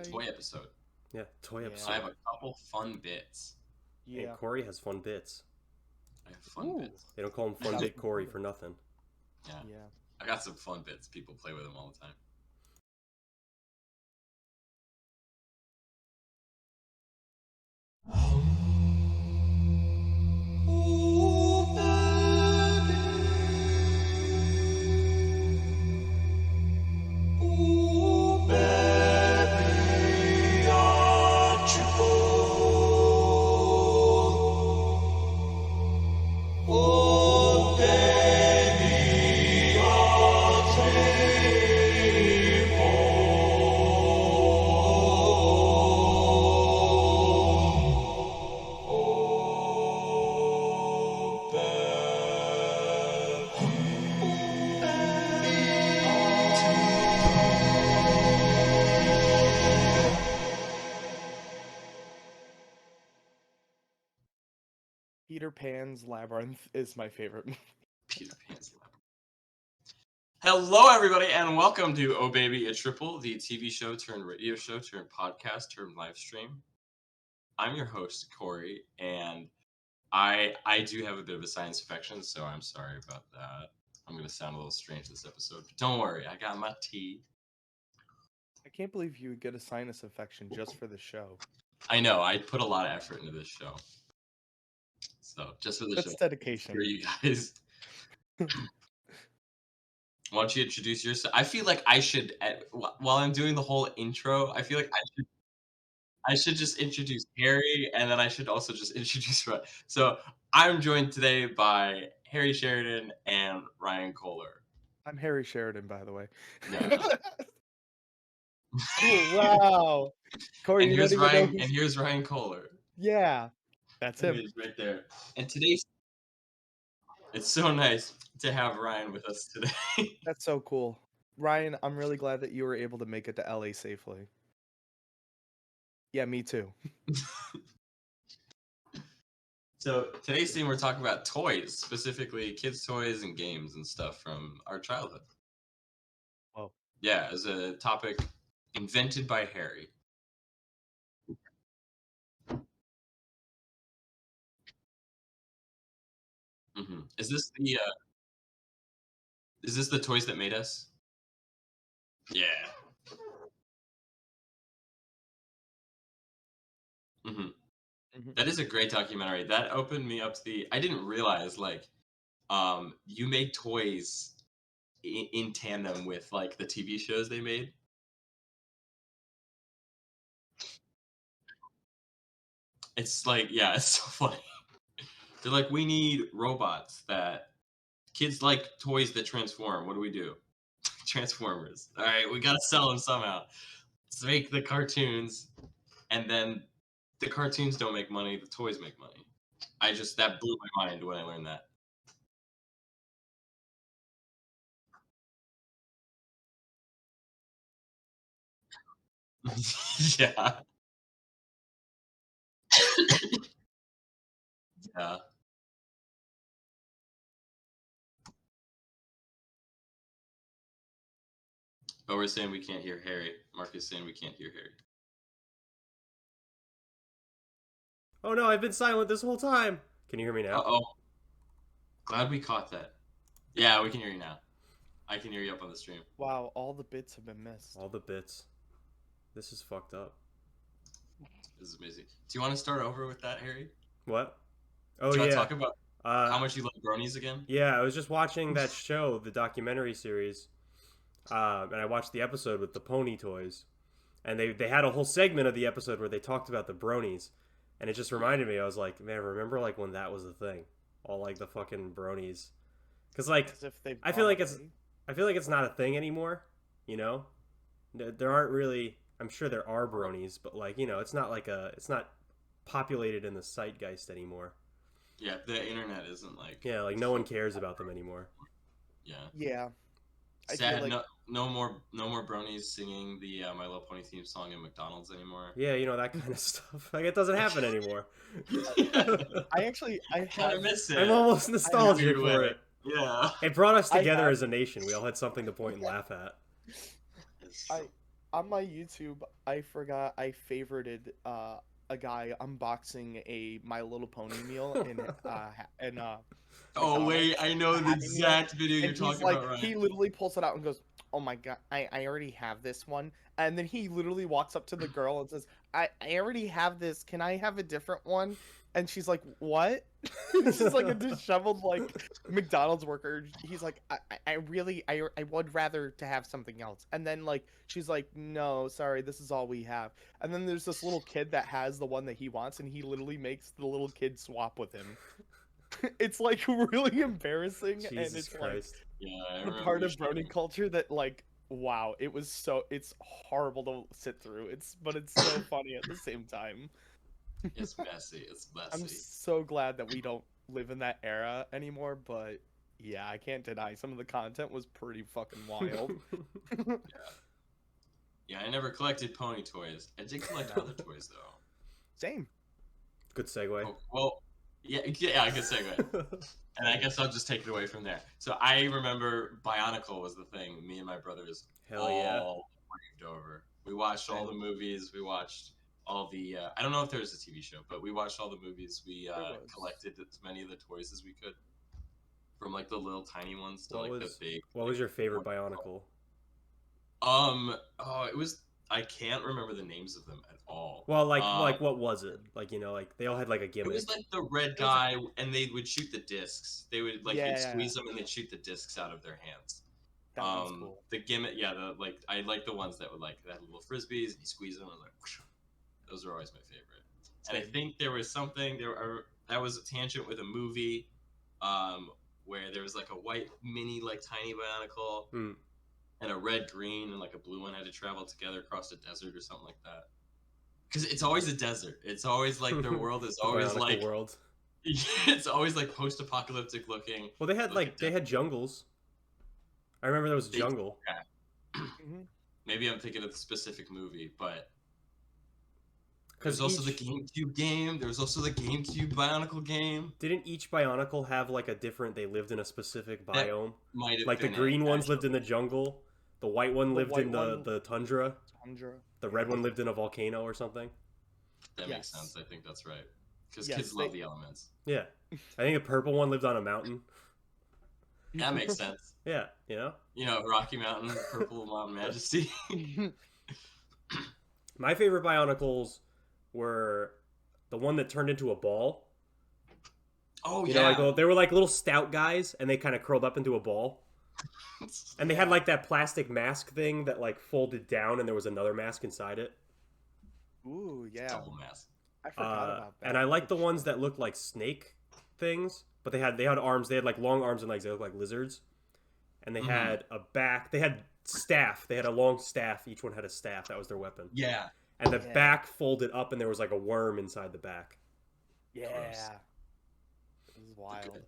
toy episode. Yeah, toy episode. I have a couple fun bits. Yeah. And Corey has fun bits. I have fun bits. They don't call him Fun Bit Corey for nothing. Yeah. I got some fun bits. People play with them all the time. Peter Pan's Labyrinth is my favorite movie. Peter Pan's Labyrinth. Hello, everybody, and welcome to Oh Baby, a Triple, the TV show turned radio show turned podcast turned live stream. I'm your host, Corey, and I do have a bit of a sinus infection, so I'm sorry about that. I'm going to sound a little strange this episode, but don't worry, I got my tea. I can't believe you would get a sinus infection just for the show. I know, I put a lot of effort into this show. So, just for the show. That's dedication. For you guys. Why don't you introduce yourself? I feel like I should, while I'm doing the whole intro, I feel like I should just introduce Harry, and then I should also just introduce Ryan. So, I'm joined today by Harry Sheridan and Ryan Kohler. I'm Harry Sheridan, by the way. Yeah. Wow. Corey, and here's Ryan Kohler. Yeah. That's him. He's right there. And today's... It's so nice to have Ryan with us today. That's so cool. Ryan, I'm really glad that you were able to make it to LA safely. Yeah, me too. So today's theme, we're talking about toys, specifically kids' toys and games and stuff from our childhood. Oh. Yeah, as a topic invented by Harry. Mm-hmm. Is this the toys that made us? Yeah. Mm-hmm. Mm-hmm. That is a great documentary. That opened me up to I didn't realize, like, you make toys in tandem with, like, the TV shows they made. It's like, yeah, it's so funny. They're like, we need robots that... Kids like toys that transform. What do? Transformers. All right, we got to sell them somehow. Let's make the cartoons, and then the cartoons don't make money, the toys make money. That blew my mind when I learned that. Yeah. Yeah. Oh, we're saying we can't hear Harry. Mark is saying we can't hear Harry. Oh no, I've been silent this whole time. Can you hear me now? Uh-oh. Glad we caught that. Yeah, we can hear you now. I can hear you up on the stream. Wow, all the bits have been missed. All the bits. This is fucked up. This is amazing. Do you want to start over with that, Harry? What? Oh, Do you yeah. want to talk about how much you love bronies again? Yeah, I was just watching that show, the documentary series, and I watched the episode with the pony toys. And they had a whole segment of the episode where they talked about the bronies. And it just reminded me, I was like, man, remember like when that was a thing? All like the fucking bronies. Because like, I feel like it's not a thing anymore, you know? There aren't really, I'm sure there are bronies, but like, you know, it's not populated in the zeitgeist anymore. Yeah, the internet isn't like... Yeah, like no one cares about them anymore. Yeah. Yeah. Sad. Like... No more bronies singing the My Little Pony theme song in McDonald's anymore. Yeah, you know, that kind of stuff. Like, it doesn't happen anymore. I kind of miss it. I'm almost nostalgic for it. Yeah. It brought us together as a nation. We all had something to point and laugh at. On my YouTube, I forgot I favorited a guy unboxing a My Little Pony meal in Oh wait, McDonald's, I know a the Happy Meal, exact video you're and he's talking like, about, Ryan. he literally pulls it out and goes, "Oh my god, I already have this one," and then he literally walks up to the girl and says, I already have this. Can I have a different one?" And she's like, "What?" She's like a disheveled like McDonald's worker. He's like, I really, I would rather to have something else. And then like she's like, "No, sorry, this is all we have." And then there's this little kid that has the one that he wants, and he literally makes the little kid swap with him. It's like really embarrassing, and Jesus it's like Christ. Yeah, I the remember part you of brony showing. culture that like, wow, it's horrible to sit through. But it's so funny at the same time. It's messy. It's I'm messy. so glad that we don't live in that era anymore, but yeah, I can't deny some of the content was pretty fucking wild. Yeah, I never collected pony toys. I did collect other toys though. Same. Good segue. Oh, well, yeah, good segue. And I guess I'll just take it away from there. So I remember Bionicle was the thing me and my brothers Hell yeah. all raved over. We watched all the movies. We watched all the. I don't know if there was a TV show, but we watched all the movies. We There was. collected as many of the toys as we could, from like the little tiny ones to What like was the big. what was your favorite Bionicle? Oh, it was. I can't remember the names of them at all. Well, like what was it? Like, you know, like they all had like a It gimmick. was like the red guy, and they would shoot the discs. They would like you'd Yeah. squeeze them, and they'd shoot the discs out of their hands. That one's cool. The gimmick, yeah, I like the ones that would like that little frisbees, and you squeeze them, and like whoosh. Those are always my favorite. And I think there was something that was a tangent with a movie, where there was like a white mini like tiny Bionicle, Hmm. and a red green and like a blue one had to travel together across a desert or something like that. Because it's always a desert. It's always like their world is The always Bionicle like world. it's always like post-apocalyptic looking. Well, they had like they had jungles. I remember there was a jungle. Mhm. Maybe I'm thinking of the specific movie, but Because there's also the GameCube game. There was also the GameCube Bionicle game. didn't each Bionicle have like a different? They lived in a specific biome. Might have Like the been green it, ones actually. lived in the jungle. The white one The lived white in one- the tundra. Tundra. The red one lived in a volcano or something. That makes Yes. sense. I think that's right. Because Yes, kids love the elements. Yeah, I think the purple one lived on a mountain. That makes sense. Yeah, you know. You know, Rocky Mountain, Purple Mountain Majesty. My favorite Bionicles were the one that turned into a ball. Oh You yeah. know, like they were like little stout guys, and they kind of curled up into a ball. And they had like that plastic mask thing that like folded down, and there was another mask inside it. Ooh, yeah. Double mask. I forgot about that. And I like the For ones sure. that looked like snake things, but they had arms. They had like long arms and legs. They looked like lizards, and they had a back. They had staff. They had a long staff. Each one had a staff. That was their weapon. Yeah. And the Yeah. back folded up, and there was like a worm inside the back. Yeah. It was wild.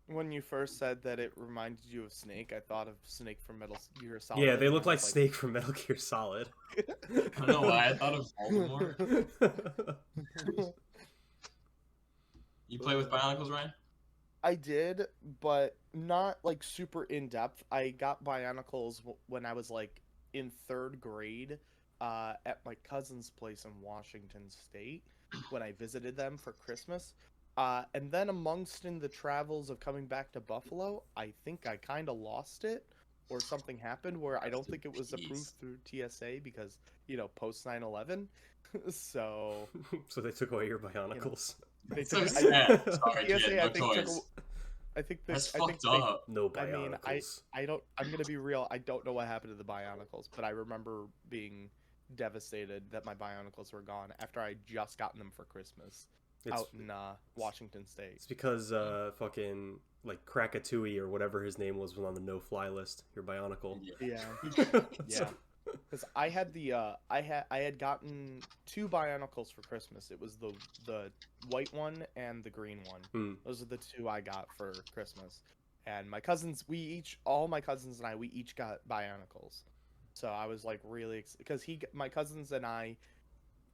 When you first said that it reminded you of Snake, I thought of Snake from Metal Gear Solid. Yeah, they and look I like was Snake from Metal Gear Solid. I don't know why I thought of Voldemort. You play with Bionicles, Ryan? I did, but not like super in depth. I got Bionicles when I was like in 3rd grade at my cousin's place in Washington State when I visited them for Christmas. And then amongst in the travels of coming back to Buffalo, I think I kind of lost it or something happened where I don't think it was approved through TSA because, you know, post 9/11. So So they took away your Bionicles. they So took- sad. Sorry, TSA, kid. I No think, toys. I think That's I think fucked they, up. No I mean, Bionicles. I don't. I'm gonna be real. I don't know what happened to the Bionicles, but I remember being devastated that my Bionicles were gone after I just gotten them for Christmas It's, out in Washington State. it's because fucking like Krakatooie or whatever his name was on the no-fly list. Your Bionicle. Yeah. Yeah, yeah. Because I had the I had gotten 2 Bionicles for Christmas. It was the white one and the green one. Hmm. Those are the 2 I got for Christmas. And my cousins, all my cousins and I, we each got Bionicles. So I was like really because my cousins and I,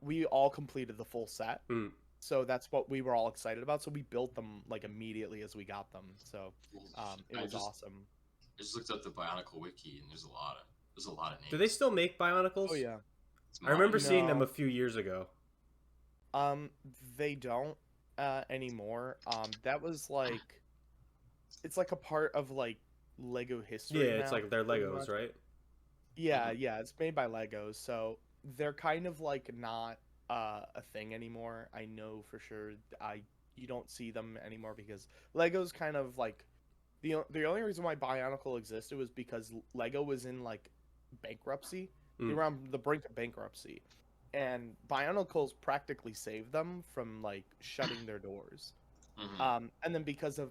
we all completed the full set. Hmm. So that's what we were all excited about. So we built them like immediately as we got them. So it was awesome. I just looked up the Bionicle wiki, and there's a lot of There's a lot of names. Do they still make Bionicles? Oh yeah. It's I remember modern. seeing them No. a few years ago. They don't anymore. That was like it's like a part of like Lego history Yeah, it's now, like they're pretty Legos, much. right? Yeah, Mhm. yeah, it's made by Legos, so they're kind of like not a thing anymore. I know for sure. You don't see them anymore because Legos kind of like the only reason why Bionicle existed was because Lego was in like bankruptcy. They Mm. were on the brink of bankruptcy, and Bionicles practically saved them from like shutting their doors. And then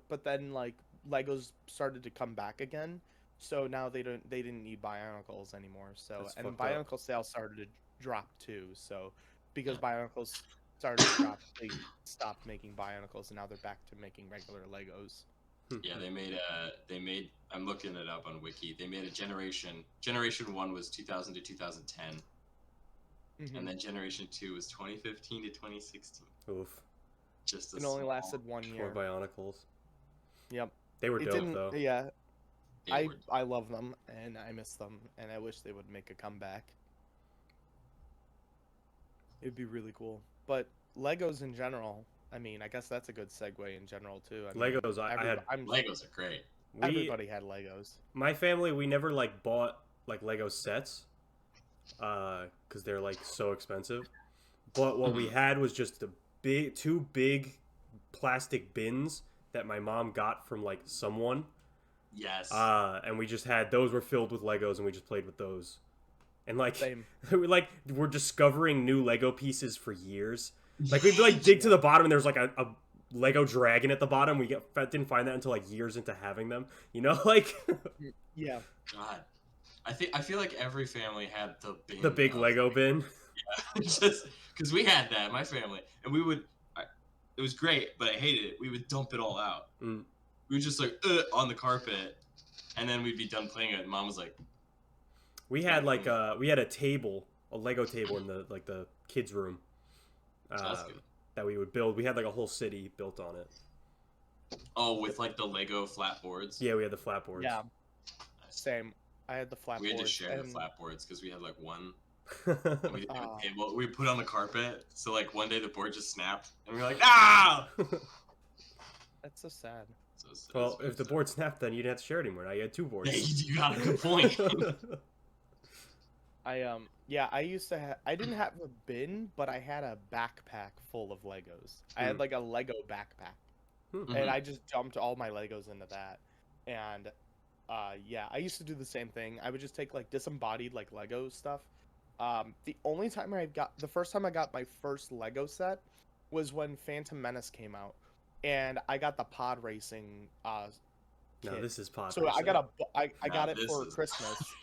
but then like Legos started to come back again, so now they didn't need Bionicles anymore. So That's and then fucked up. Bionicle sales started to drop too. So because Bionicles started to drop, they stopped making Bionicles, and now they're back to making regular Legos. Yeah, they made. I'm looking it up on Wiki. They made a generation. Generation 1 was 2000 to 2010, and then Generation 2 was 2015 to 2016. Oof. Just a It only small. lasted one Poor year. Bionicles. Yep. They were It dope didn't. though. Yeah, They were. I love them and I miss them and I wish they would make a comeback. It'd be really cool. But Legos in general, I mean, I guess that's a good segue in general too. I mean, Legos, I had Legos are great. we everybody had Legos. my family we never like bought like Lego sets, because they're like so expensive. But what we had was just two big plastic bins that my mom got from like someone. Yes. And we just had those were filled with Legos and we just played with those. And like Same. we're discovering new Lego pieces for years. Like we'd like dig to the bottom and there's like a Lego dragon at the bottom. Didn't find that until like years into having them. You know, like Yeah. God. I feel like every family had the bin the big of- Lego bin. Yeah. Just because we had that, my family, and we would. It was great, but I hated it. We would dump it all out. Mm. We would just like on the carpet, and then we'd be done playing it. And Mom was like, We had like we had a table, a Lego table in the kids' room. That's good. That we would build. We had like a whole city built on it. "Oh, with like the Lego flat boards." Yeah, we had the flat boards. Yeah. Nice. Same. I had the flat We had to boards, share the and flat boards because we had like one. And we didn't have a table. We put it on the carpet, so like one day the board just snapped, and we were like, "Ah!" that's so sad. So Well, if the board snapped, then you didn't have to share it anymore. Now you had two boards. Hey, you got a good point. I used to have I didn't have a bin, but I had a backpack full of Legos. I had Hmm. like a Lego backpack. Hmm. And I just dumped all my Legos into that. And yeah, I used to do the same thing. I would just take like disembodied like Lego stuff. The first time I got my first Lego set was when Phantom Menace came out, and I got the pod racing No, kit. this is pod. So I racing. got I Now got it this for is- Christmas.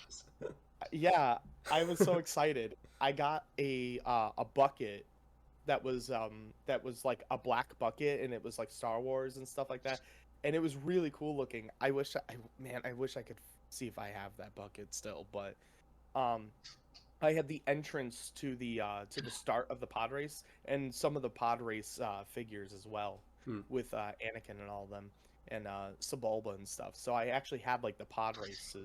Yeah, I was so excited. I got a bucket that was like a black bucket, and it was like Star Wars and stuff like that, and it was really cool looking. I wish I could see if I have that bucket still, but I had the entrance to the start of the pod race and some of the pod race figures as well, with Anakin and all of them, and Sebulba and stuff. So I actually had like the pod race.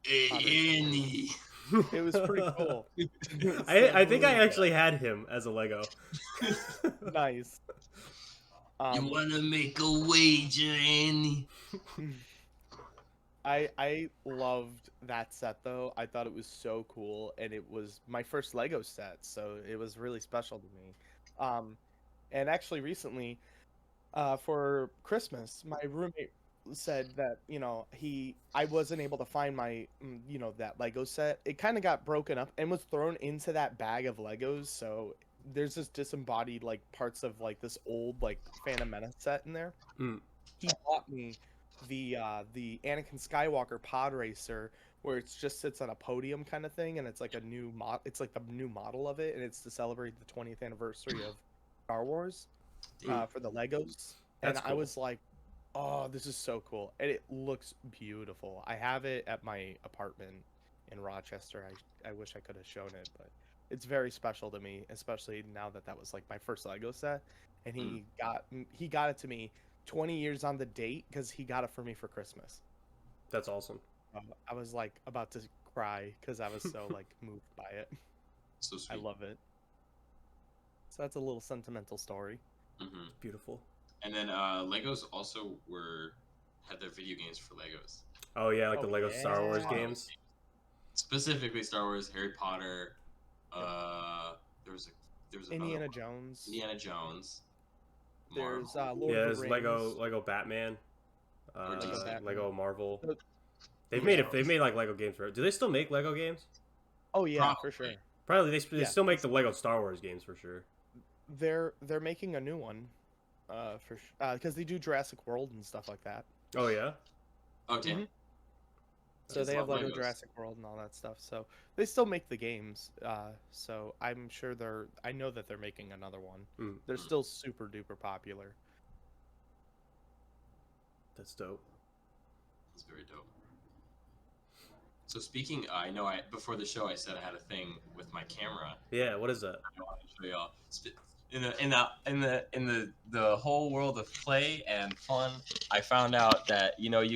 Annie. It was pretty cool. I think I actually had him as a Lego. Nice. You wanna make a wager, Annie? I loved that set though. I thought it was so cool, and it was my first Lego set, so it was really special to me. And actually recently, for Christmas, my roommate said that I wasn't able to find my that Lego set. It kind of got broken up and was thrown into that bag of Legos. So there's this disembodied like parts of like this old like Phantom Menace set in there. Mm. He bought me the Anakin Skywalker pod racer, where it just sits on a podium kind of thing, and it's like a new it's like the new model of it, and it's to celebrate the 20th anniversary of Star Wars for the Legos. That's And I cool. was like, oh, this is so cool, and it looks beautiful. I have it at my apartment in Rochester. I wish I could have shown it, but it's very special to me, especially now that was like my first Lego set, and he got it to me 20 years on the date because he got it for me for Christmas. That's awesome. I was like about to cry because I was so like moved by it. So I sweet. love it. So that's a little sentimental story. Mm-hmm. Beautiful. And then Legos also had their video games for Legos. Oh yeah, like Oh, the Lego Star Wars yeah. games. Specifically Star Wars, Harry Potter. There was another Indiana one. Jones. Indiana Jones. There's Marvel. Lord Yeah, of there's the Rings. Lego Batman. Lego Batman. Lego Marvel. The- They've Yeah. made like Lego games for. Do they still make Lego games? Oh yeah, for Probably. sure. Probably they Yeah. still make the Lego Star Wars games for sure. They're making a new one, because they do Jurassic World and stuff like that. Oh yeah. Oh damn. Mhm. So Just they have love Lego Legos. Jurassic World and all that stuff. So they still make the games. So I'm sure I know that they're making another one. Mm, They're still super duper popular. that's dope. It's very dope. So speaking, I know before the show I said I had a thing with my camera. Yeah. What is that? I want to show y'all. In the whole world of play and fun, I found out that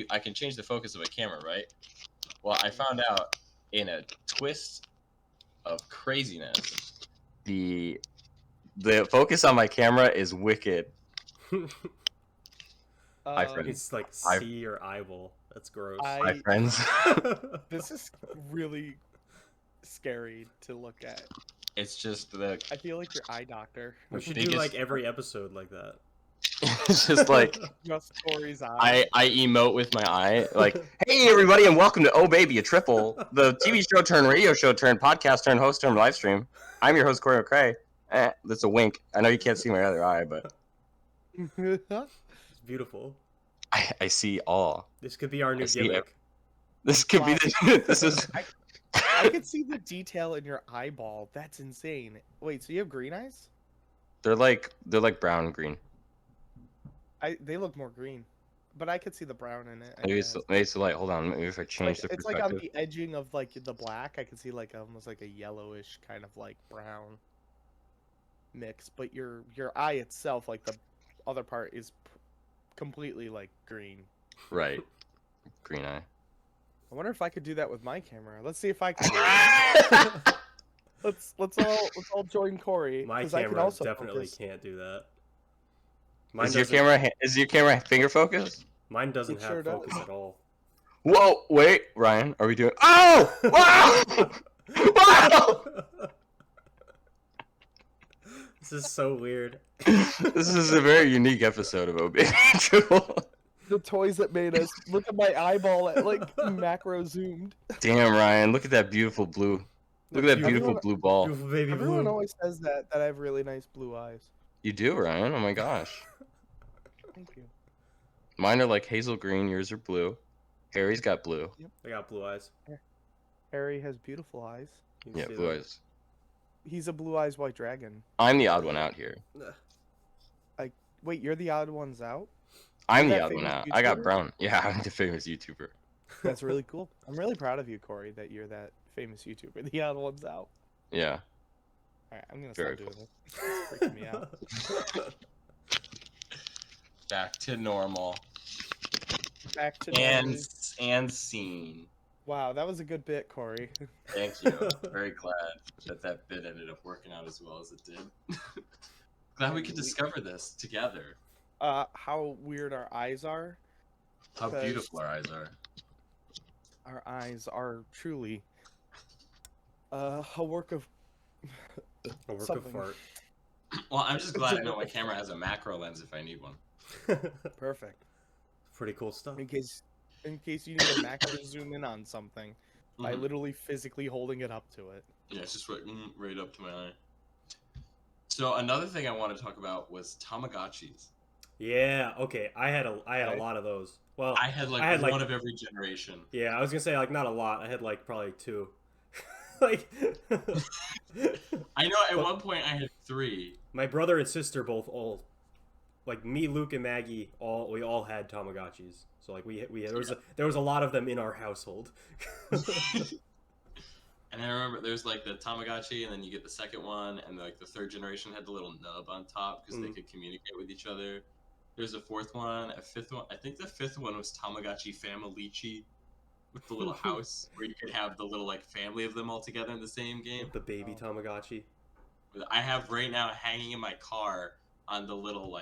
I can change the focus of a camera, right? Well, I found out in a twist of craziness, the focus on my camera is wicked. Hi, friends. It's like see your eyeball. That's gross. Hi, friends. This is really scary to look at. It's just I feel like your eye doctor. We should biggest- do like every episode like that. it's just like Just Corey's eye. I emote with my eye, like, hey everybody, and welcome to Oh Baby, a Triple, the TV show turn radio show turn podcast turn host turn live stream. I'm your host Corey McCrae. That's a wink. I know you can't see my other eye, but It's beautiful. I see all. This could be our new I see gimmick. This could be the. This is. I can see the detail in your eyeball. That's insane. Wait, so you have green eyes? They're like brown and green. They look more green, but I could see the brown in it. I Maybe guess. it's the light. Hold on, maybe if I It's change like, the it's like perspective. on the edging of like the black. I can see like almost like a yellowish kind of like brown mix. But your eye itself, like the other part, is completely like green. Right, green eye. I wonder if I could do that with my camera. Let's see if I can. let's all join Corey. My 'cause I can camera also definitely focus. can't do that. Is your camera finger focused? Mine doesn't It have sure focus does. at all. Whoa, wait, Ryan, are we doing? Oh, wow, wow! This is so weird. This is a very unique episode of OB. The toys that made us look at my eyeball at like macro zoomed. Damn, Ryan, look at that beautiful blue. Look at that beautiful Everyone- blue ball. Beautiful baby Everyone blue. always says that I have really nice blue eyes. You do, Ryan. Oh my gosh. Thank you. Mine are like hazel green. Yours are blue. Harry's got blue. I got blue eyes. Harry has beautiful eyes. You can Yeah, see blue that. eyes. He's a blue eyes white dragon. I'm the odd one out here. Wait, you're the odd ones out? I'm You're the that odd one famous out. I got YouTuber? brown. Yeah, I'm the famous YouTuber. That's really cool. I'm really proud of you, Corey, that you're that famous YouTuber. The odd ones out. Yeah. Alright, I'm gonna Very stop doing this. It's freaking me out. Back to normal. Back to And normal. scene. Wow, that was a good bit, Corey. Thank you. Very glad that bit ended up working out as well as it did. Glad we could discover this together. How weird our eyes are. How Because- beautiful our eyes are. Our eyes are truly a work of A work something. of fart. Well, I'm just glad I know my camera has a macro lens if I need one. Perfect. Pretty cool stuff. In case you need a macro zoom in on something by Mhm. literally physically holding it up to it. Yeah, it's just right up to my eye. So another thing I want to talk about was Tamagotchis. Yeah. Okay. I had a Okay. lot of those. Well, I had I had, like- one of every generation. yeah. I was gonna say like not a lot. I had like probably 2. Like I know at one point I had 3. my brother and sister both all, like me, Luke, and Maggie, we all had Tamagotchis. So like there was a lot of them in our household. And I remember there's like the Tamagotchi, and then you get the second one, and like the third generation had the little nub on top because they could communicate with each other. There's a fourth one, a fifth one. I think the fifth one was Tamagotchi Famalichi. with the little house where you could have the little like family of them all together in the same game. The baby Tamagotchi. I have right now hanging in my car on the little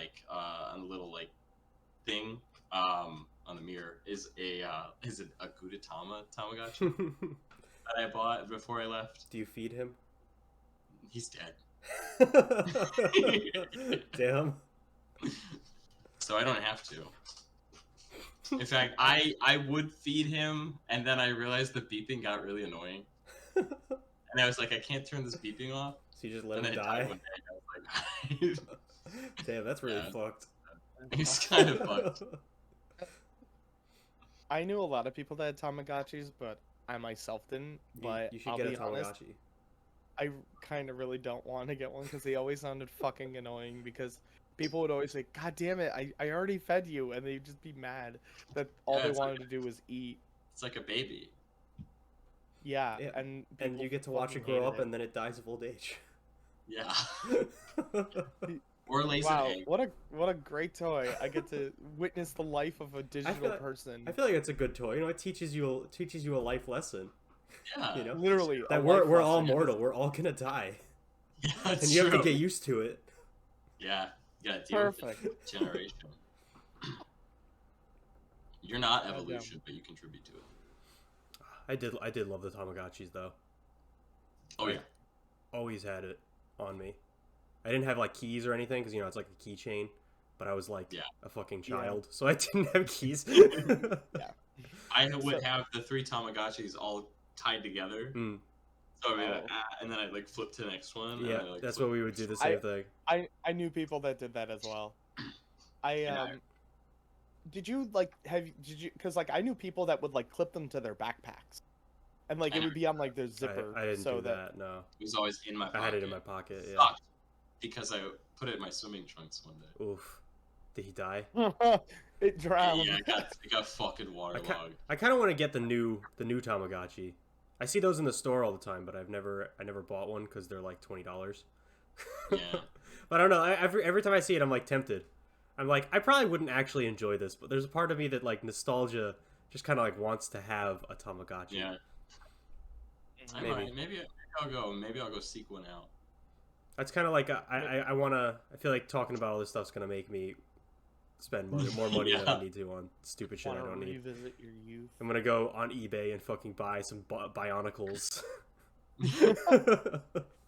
thing on the mirror is a Gudetama Tamagotchi that I bought before I left. Do you feed him? He's dead. Damn. So I don't have to. In fact, I would feed him, and then I realized the beeping got really annoying. And I was like, I can't turn this beeping off. So you just let And him then it die? died one day, and I was like, Damn, that's really Yeah. fucked. he's kind of fucked. I knew a lot of people that had Tamagotchis, but I myself didn't. But You should I'll get a be honest, Tamagotchi. I kind of really don't want to get one because they always sounded fucking annoying. Because people would always say, "God damn it, I already fed you," and they'd just be mad that all Yeah, they it's like wanted to do was eat. It's like a baby. Yeah, Yeah, and And people you get to watch it fucking grow hated up, and then it dies of old age. Yeah. Or lays Wow, an egg. what a great toy! I get to witness the life of a digital person. I feel like it's a good toy. You know, it teaches you a life lesson. Yeah. You know, Literally, that a we're life all lesson. mortal. We're all gonna die, Yeah, that's and you have to true. get used to it. Yeah. You gotta deal with Perfect. the generation. You're not Goddamn. evolution, but you contribute to it. I did love the Tamagotchis though. Oh yeah. Always had it on me. I didn't have like keys or anything because you know it's like a keychain, but I was like Yeah. a fucking Yeah. child, so I didn't have keys. I would So- have the 3 Tamagotchis all tied together. Mm. So I'd be like, Oh. and then I'd like flip to the next one. Yeah, and I, like, that's flip what we would do. The same thing. I knew people that did that as well. Yeah. Did you because like I knew people that would like clip them to their backpacks, and like I it would be on like their I, zipper. I didn't so do that. No, It was always in my pocket. I had it in my pocket. Yeah. Sucked because I put it in my swimming trunks one day. Oof. Did he die? It drowned. Yeah, it got fucking waterlogged. I kind of want to get the new Tamagotchi. I see those in the store all the time, but I never bought one because they're like $20. Yeah. But I don't know. Every time I see it, I'm like tempted. I'm like, I probably wouldn't actually enjoy this, but there's a part of me that like nostalgia just kind of like wants to have a Tamagotchi. Yeah. I Maybe. might. Maybe I'll go. Maybe I'll go seek one out. That's kind of like I want to. I feel like talking about all this stuff's gonna make me spend more money than I Yeah. need to on stupid shit I Wanna don't need. revisit your youth. I'm gonna go on eBay and fucking buy some Bionicles.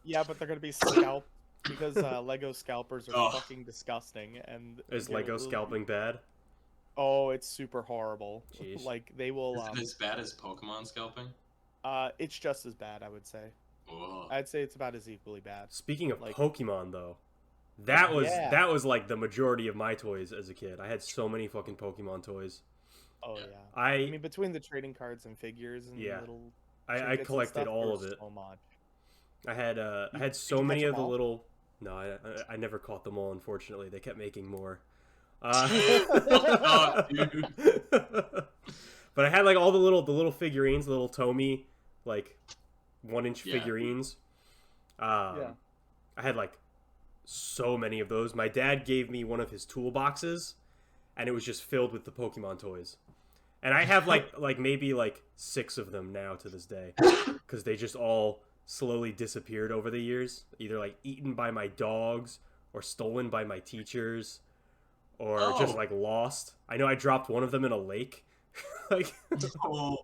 Yeah, but they're gonna be scalped because Lego scalpers are Oh. fucking disgusting. And Is they're Lego really- scalping bad? Oh, it's super horrible. Jeez. Like they will. Is it as bad as Pokemon scalping? It's just as bad, I would say. Whoa. I'd say it's about as equally bad. Speaking of Like- Pokemon, though, that Yeah. was like the majority of my toys as a kid. I had so many fucking Pokemon toys. Oh Yeah. yeah. I I mean, between the trading cards and figures and Yeah. little I trinkets and collected stuff, all of there's it. So much. I had Did so you many catch of the them all? little. No, I never caught them all. Unfortunately, they kept making more. Oh, dude. But I had like all the little figurines, little Tomy, like 1-inch Yeah. figurines. Yeah. I had like so many of those. My dad gave me one of his toolboxes, and it was just filled with the Pokemon toys. And I have like maybe like 6 of them now to this day, because they just all slowly disappeared over the years, either like eaten by my dogs or stolen by my teachers, or just Oh. like lost. I know I dropped one of them in a lake, like Oh,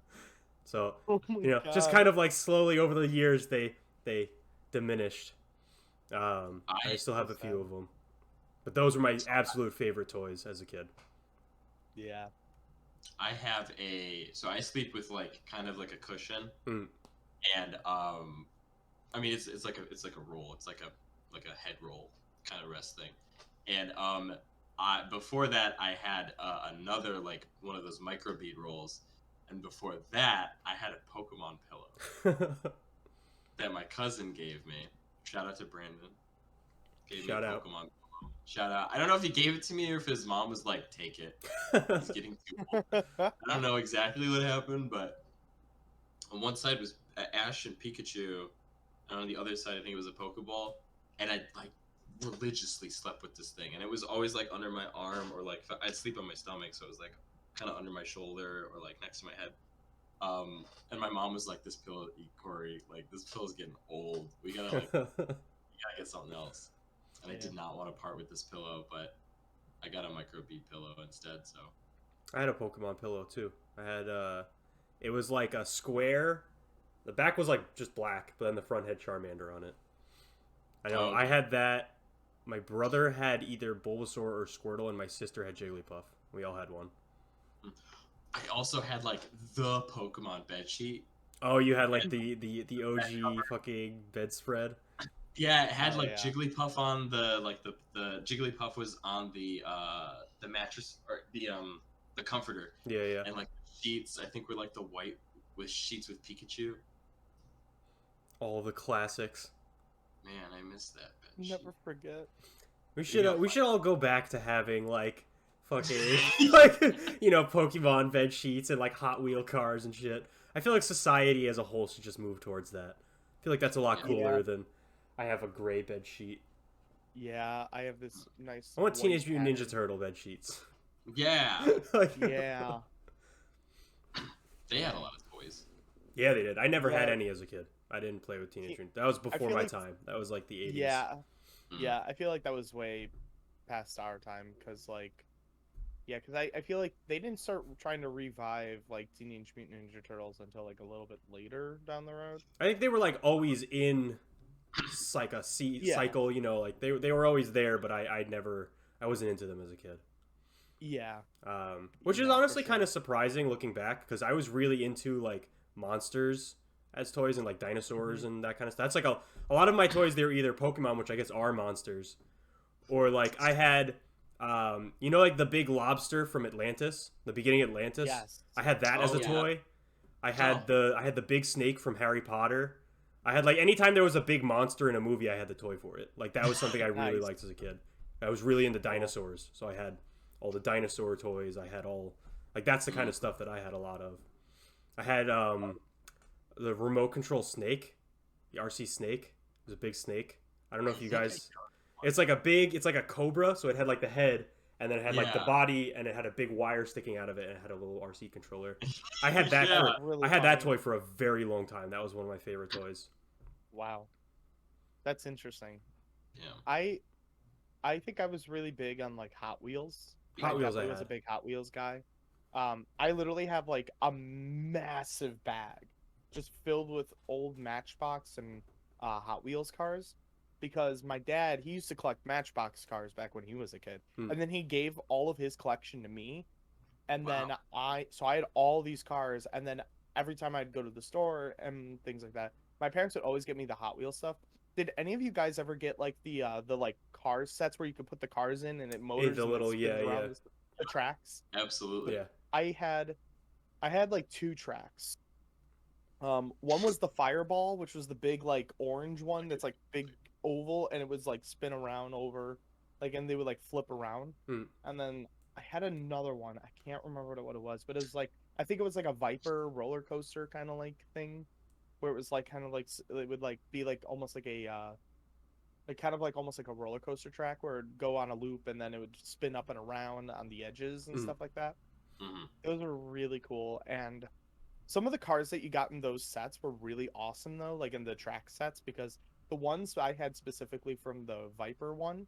so. Oh my You know, just kind of like slowly over the years they diminished. I still have a so few sad. of them, but those were my absolute favorite toys as a kid. Yeah. I have so I sleep with like kind of like a cushion, Mm. and I mean it's like a roll. It's like a head roll kind of rest thing, and before that I had another like one of those microbead rolls, and before that I had a Pokemon pillow that my cousin gave me. Shout out to Brandon. Gave Shout me a out. Pokemon pillow. Shout out. I don't know if he gave it to me or if his mom was like, take it. He's getting too old. I don't know exactly what happened, but on one side was Ash and Pikachu, and on the other side I think it was a Pokeball, and I like religiously slept with this thing, and it was always like under my arm or like I'd sleep on my stomach, so it was like kind of under my shoulder or like next to my head, And my mom was like, "This pillow, Corey, like this pillow's getting old. We gotta get something else." And I Yeah. did not want to part with this pillow, but I got a microbead pillow instead. So I had a Pokemon pillow too. I had it was like a square. The back was like just black, but then the front had Charmander on it. I know. Oh, I okay. had that. My brother had either Bulbasaur or Squirtle, and my sister had Jigglypuff. We all had one. I also had like the Pokemon bedsheet. Oh, you had like the OG fucking bedspread. Yeah, it had Oh, like yeah. Jigglypuff on the Jigglypuff was on the mattress or the comforter, Yeah, yeah. and like sheets I think were like the white with sheets with Pikachu. All the classics. Man, I miss that bedsheet. Never forget. We gotta should we find- should all go back to having like fucking like Pokemon bed sheets and like Hot Wheel cars and shit. I feel like society as a whole should just move towards that. I feel like that's a lot cooler Yeah. than I have a gray bed sheet. Yeah, I have this nice. I want white Teenage Mutant Ninja pattern. Turtle bed sheets. Yeah, Like, Yeah. they had a lot of toys. yeah, they did. I never had Yeah. any as a kid. I didn't play with Teenage Mutant. That was before feel my like- time. That was like the 80s. Yeah. Mhm. Yeah, I feel like that was way past our time because, like, yeah, because I feel like they didn't start trying to revive like Teenage Mutant Ninja Turtles until like a little bit later down the road. I think they were like always in like a Yeah. cycle, like they were always there, but I wasn't into them as a kid. Yeah. Which is Yeah, for honestly sure. kind of surprising looking back because I was really into like monsters as toys and like dinosaurs Mm-hmm. and that kind of stuff. That's like a lot of my toys. They were either Pokemon, which I guess are monsters, or like I had, like the big lobster from Atlantis, the beginning of Atlantis. Yes. I had that as Oh, a yeah. toy. I had Oh. the big snake from Harry Potter. I had like anytime there was a big monster in a movie, I had the toy for it. Like that was something I really Nice. liked as a kid. I was really into dinosaurs, so I had all the dinosaur toys. I had all like that's the kind of stuff that I had a lot of. I had the remote control snake, the RC snake. It was a big snake. I don't know if you guys. It's like a cobra, so it had like the head, and then it had like the Yeah. body, and it had a big wire sticking out of it, and it had a little RC controller. I had that. Yeah. Really I had that funny. toy for a very long time. That was one of my favorite toys. Wow. That's interesting. Yeah. I think I was really big on like Hot Wheels. Hot Wheels I definitely was a had. big Hot Wheels guy. I literally have like a massive bag just filled with old Matchbox and Hot Wheels cars because my dad, he used to collect Matchbox cars back when he was a kid. Hmm. And then he gave all of his collection to me. And then Wow. I had all these cars, and then every time I'd go to the store and things like that, my parents would always get me the Hot Wheels stuff. Did any of you guys ever get like the like car sets where you could put the cars in and it motors the and it little- spins yeah, around yeah. the tracks? Absolutely. Yeah. I had like two tracks. One was the Fireball, which was the big like orange one that's like big oval and it was like spin around over like and they would like flip around. Hmm. And then I had another one. I can't remember what it was, but it was like I think it was like a Viper roller coaster kind of like thing where it was like kind of like it would like be like almost like a like kind of like almost like a roller coaster track where it'd go on a loop and then it would spin up and around on the edges and Hmm. stuff like that. Hmm. Those were really cool. And some of the cars that you got in those sets were really awesome, though, like in the track sets, because the ones I had specifically from the Viper one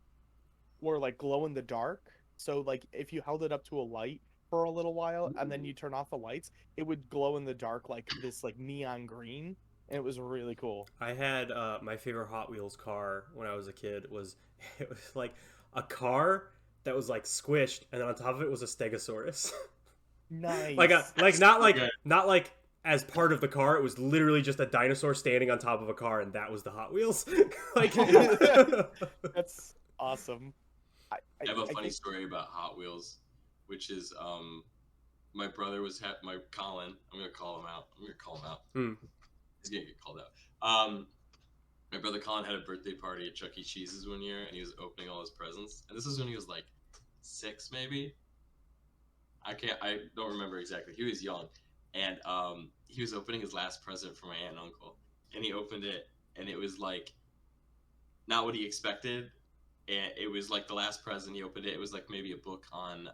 were like glow in the dark. So, like, if you held it up to a light for a little while and then you turn off the lights, it would glow in the dark like this, like neon green. And it was really cool. I had my favorite Hot Wheels car when I was a kid was it was like a car that was like squished, and on top of it was a Stegosaurus. Nice. Not like as part of the car. It was literally just a dinosaur standing on top of a car, and that was the Hot Wheels. Like, That's awesome. I have a funny think- story about Hot Wheels, which is my brother was my Colin. I'm gonna call him out. Hmm. He's gonna get called out. My brother Colin had a birthday party at Chuck E. Cheese's one year, and he was opening all his presents. And this was when he was like 6, maybe. I don't remember exactly. He was young, and he was opening his last present for my aunt and uncle, and he opened it, and it was like not what he expected. And it was like the last present he opened it. It was like maybe a book on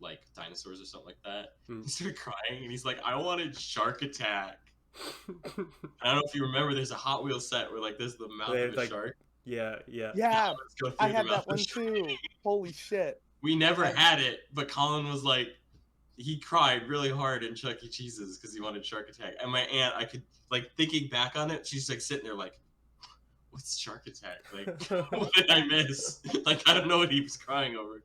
like dinosaurs or something like that. Mm. He started crying, and he's like, "I wanted Shark Attack." I don't know if you remember. There's a Hot Wheels set where like there's the mouth They of a like- shark. yeah. Yeah, Let's go through I the had mouth that of a one shark. too. Holy shit. We never And- had it, but Colin was like, he cried really hard in Chuck E. Cheese's because he wanted Shark Attack. And my aunt, I could like thinking back on it, she's like sitting there like, "What's Shark Attack? Like, what did I miss? Like, I don't know what he was crying over."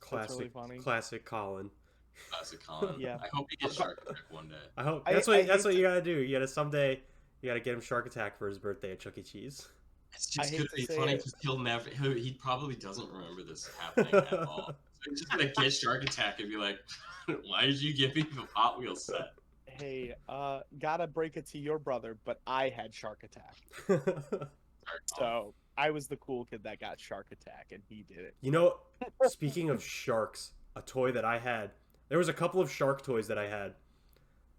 Classic, funny. classic Colin. Classic Colin. Yeah. I hope he gets Shark Attack one day. I hope I that's hate what you gotta do. You gotta someday. You gotta get him Shark Attack for his birthday at Chuck E. Cheese. It's I just hate gonna to be say funny it. because he probably doesn't remember this happening at all. So he's just gonna get Shark Attack and be like, "Why did you give me the Hot Wheels set?" Hey, gotta break it to your brother, but I had Shark Attack. So I was the cool kid that got Shark Attack, and he did it. You know, speaking of sharks, a toy that I had. There was a couple of shark toys that I had,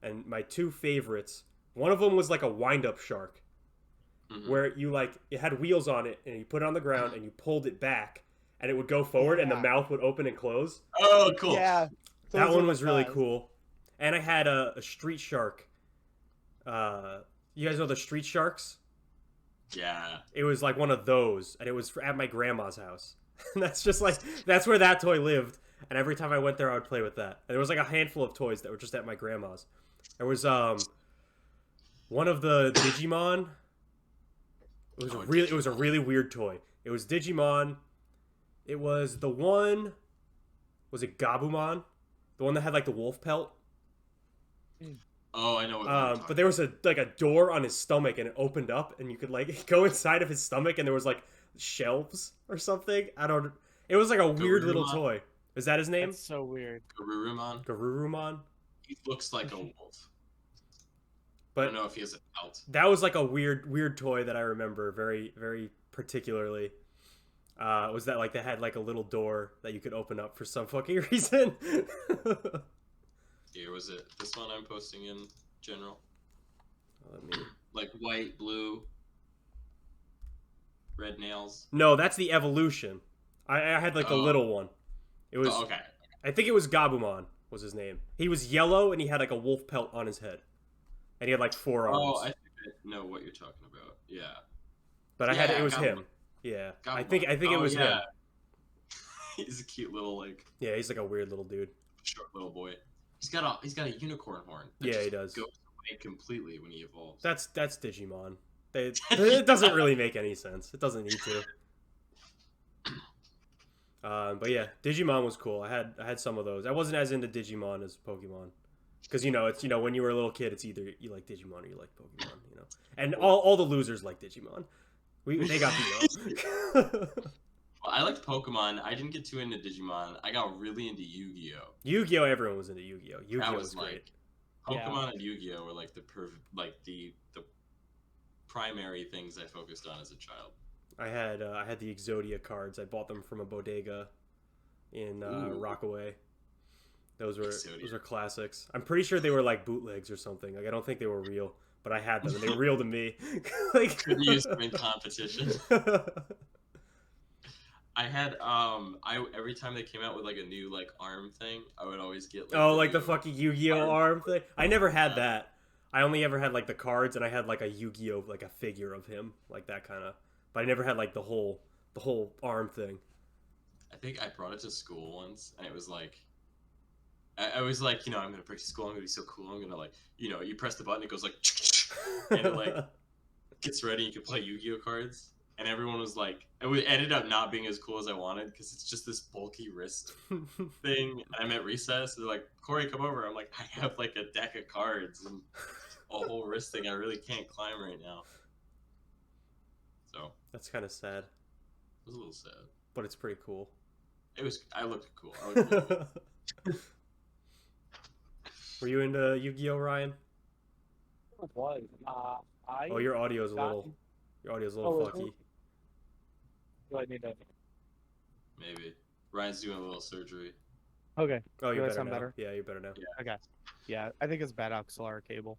and my two favorites. One of them was like a wind-up shark, where you like it had wheels on it, and you put it on the ground, and you pulled it back, and it would go forward, and the Yeah. mouth would open and close. Oh, cool. Yeah. That those one are was the really best. cool. And I had a street shark. You guys know the street sharks? Yeah. It was like one of those, and it was at my grandma's house. And that's just like that's where that toy lived. And every time I went there, I would play with that. And there was like a handful of toys that were just at my grandma's. There was one of the Digimon. It was a really weird toy. It was Digimon. It was the one. Was it Gabumon? The one that had like the wolf pelt. Oh, I know what you're talking But there was a door on his stomach, and it opened up, and you could like go inside of his stomach, and there was like shelves or something. I don't. It was like a weird little Garurumon? toy. Is that his name? That's so weird. Garurumon. Garurumon. He looks like a wolf. I But don't know if he has a pelt. that was like a weird toy that I remember very, very particularly. Was that like they had like a little door that you could open up for some fucking reason? Here, was it this one I'm posting in general? Let me... Like white, blue, red nails. No, that's the evolution. I had like the Oh. little one. It was. Oh, okay. I think it was Gabumon was his name. He was yellow and he had like a wolf pelt on his head, and he had like 4 arms. Oh, I think I know what you're talking about. Yeah. But I had Yeah, it was Gabumon. him. Yeah, I Gabumon. think it Oh, was yeah. him. He's a cute little like Yeah, he's like a weird little dude. short little boy. He's got a unicorn horn. that Yeah, he just does. Goes away completely when he evolves. That's Digimon. It doesn't really make any sense. It doesn't need to. But yeah, Digimon was cool. I had some of those. I wasn't as into Digimon as Pokemon, because it's when you were a little kid, it's either you like Digimon or you like Pokemon. And all the losers like Digimon. They got beat up. Well, I liked Pokemon. I didn't get too into Digimon. I got really into Yu-Gi-Oh. Yu-Gi-Oh! Everyone was into Yu-Gi-Oh! That Yu-Gi-Oh! was was great. Pokemon and Yu-Gi-Oh were like the primary things I focused on as a child. I had the Exodia cards. I bought them from a bodega in Ooh. Rockaway. Those Exodia. were classics. I'm pretty sure they were like bootlegs or something. Like I don't think they were real, but I had them and they were real to me. Like Could use them in competition. I had every time they came out with like a new like arm thing, I would always get like oh, like the new fucking Yu-Gi-Oh arm. arm thing. I never had Yeah. that. I only ever had like the cards, and I had like a Yu-Gi-Oh like a figure of him, like that kind of. But I never had like the whole arm thing. I think I brought it to school once, and it was like, I was like, I'm gonna break to school. I'm gonna be so cool. I'm gonna like, you press the button, it goes like, and it like gets ready. You can play Yu-Gi-Oh cards, and everyone was like, it ended up not being as cool as I wanted because it's just this bulky wrist thing. And I'm at recess. They're like, Corey, come over. I'm like, I have like a deck of cards and a whole wrist thing. I really can't climb right now. So That's kind of sad, it was a little sad. but it's pretty cool. I looked cool. I looked cool. Were you into Yu-Gi-Oh, Ryan? It was. I Oh, your audio's a little Oh, fucky. do I need to? Maybe. Ryan's doing a little surgery. Okay. Oh, Do you're I better sound now. better? Yeah, you're better now. Okay. Yeah, I think it's bad XLR cable.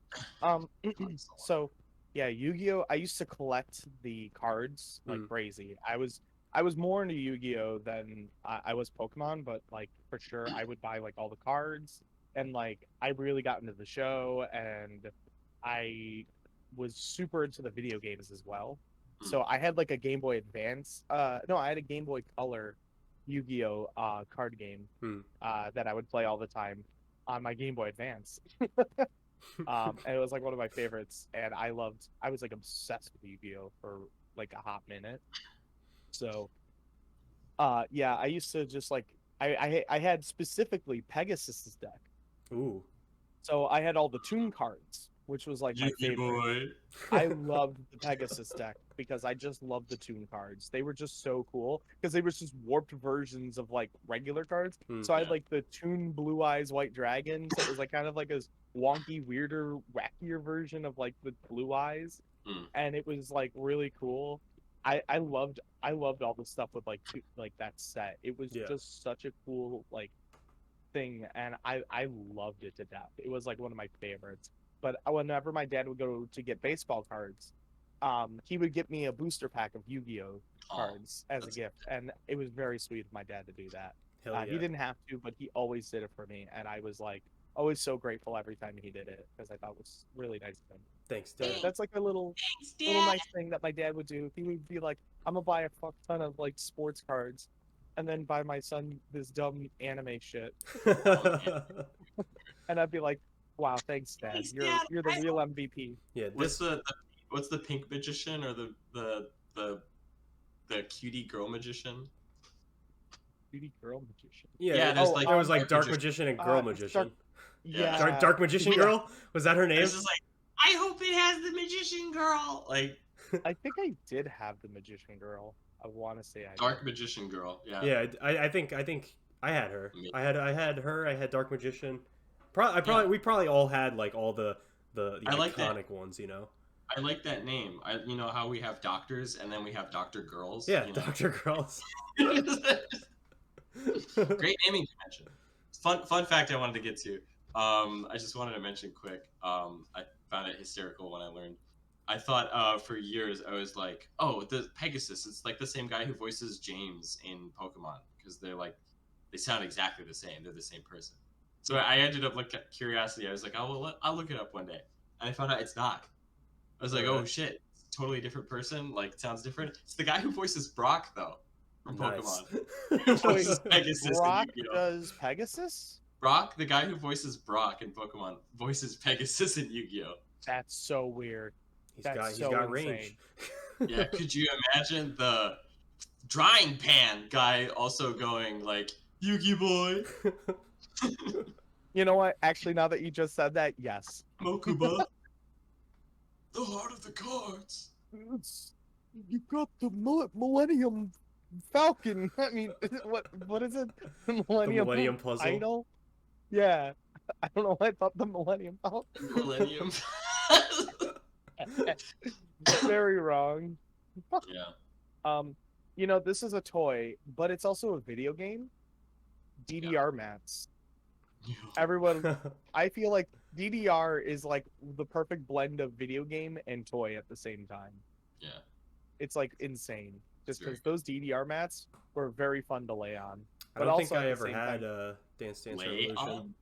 So yeah, Yu-Gi-Oh! I used to collect the cards like Mm. crazy. I was more into Yu-Gi-Oh than I was Pokemon, but like for sure I would buy like all the cards, and like I really got into the show, and I was super into the video games as well. So I had like a Game Boy Advance. No, I had a Game Boy Color Yu-Gi-Oh card game Hmm. that I would play all the time on my Game Boy Advance. And it was like one of my favorites, and I was like obsessed with Yu-Gi-Oh for like a hot minute. So yeah, I used to just like I had specifically Pegasus's deck. Ooh. So I had all the Toon cards, which was like my Yuki favorite. boy. I loved the Pegasus deck because I just loved the Toon cards. They were just so cool because they were just warped versions of like regular cards. So I had Yeah. like the Toon Blue Eyes White Dragons. That was like kind of like a wonky, weirder, wackier version of like the Blue Eyes, and it was like really cool. I loved all the stuff with like like that set. It was Yeah. just such a cool like thing, and I loved it to death. It was like one of my favorites. But whenever my dad would go to get baseball cards, he would get me a booster pack of Yu-Gi-Oh cards as a that's- gift, and it was very sweet of my dad to do that. Hell yeah. He didn't have to, but he always did it for me, and I was like always so grateful every time he did it because I thought it was really nice of him. Thanks, So Dad. that's like a little nice thing that my dad would do. He would be like, "I'm gonna buy a fuck ton of like sports cards, and then buy my son this dumb anime shit," and I'd be like, "Wow, thanks, Dad. Thanks, You're Dad. you're the real MVP." Yeah, What's this the pink magician or the cutie girl magician? Beauty girl magician. Yeah, there's like there was like dark Dark Magician and Girl it's Magician. Dark- Yeah, Dark Magician yeah. Girl? Was that her name? It's just like, I hope it has the magician girl. Like I think I did have the magician girl. I want to say I dark did. magician girl. Yeah. Yeah, I think I had her. Me. I had her. I had Dark Magician. We probably all had like all the I like that. iconic ones, you know. I like that name. You know how we have doctors and then we have doctor girls. Yeah, you know? Doctor Girls. Great naming convention. Fun fact I wanted to get to. I just wanted to mention quick. I found it hysterical when I learned. I thought for years I was like, oh, the Pegasus. It's like the same guy who voices James in Pokemon because they sound exactly the same. They're the same person. So I ended up like curiosity. I was like, oh well, I'll look it up one day, and I found out it's not. I was like, oh shit, it's a totally different person. Like it sounds different. It's the guy who voices Brock though from Pokemon. Who voices Pegasus in Brock Yu-Gi-Oh. does Pegasus? Brock, the guy who voices Brock in Pokemon, voices Pegasus in Yu-Gi-Oh. That's so weird. He's That's got so range. Yeah, could you imagine the drying pan guy also going like Yu-Gi boy, You know what? Actually, now that you just said that, yes. Mokuba, the heart of the cards. You got the Millennium Falcon. I mean, what is it? Millennium Puzzle. Idol? Yeah. I don't know why I thought the Millennium Falcon. Millennium. Very wrong. Yeah. You know, this is a toy, but it's also a video game. DDR mats. Everyone, I feel like DDR is like the perfect blend of video game and toy at the same time. Yeah. It's like insane. Just Very because those DDR mats were very fun to lay on. I But don't think also at I the ever same had time- Dance Dance Lay Revolution. on?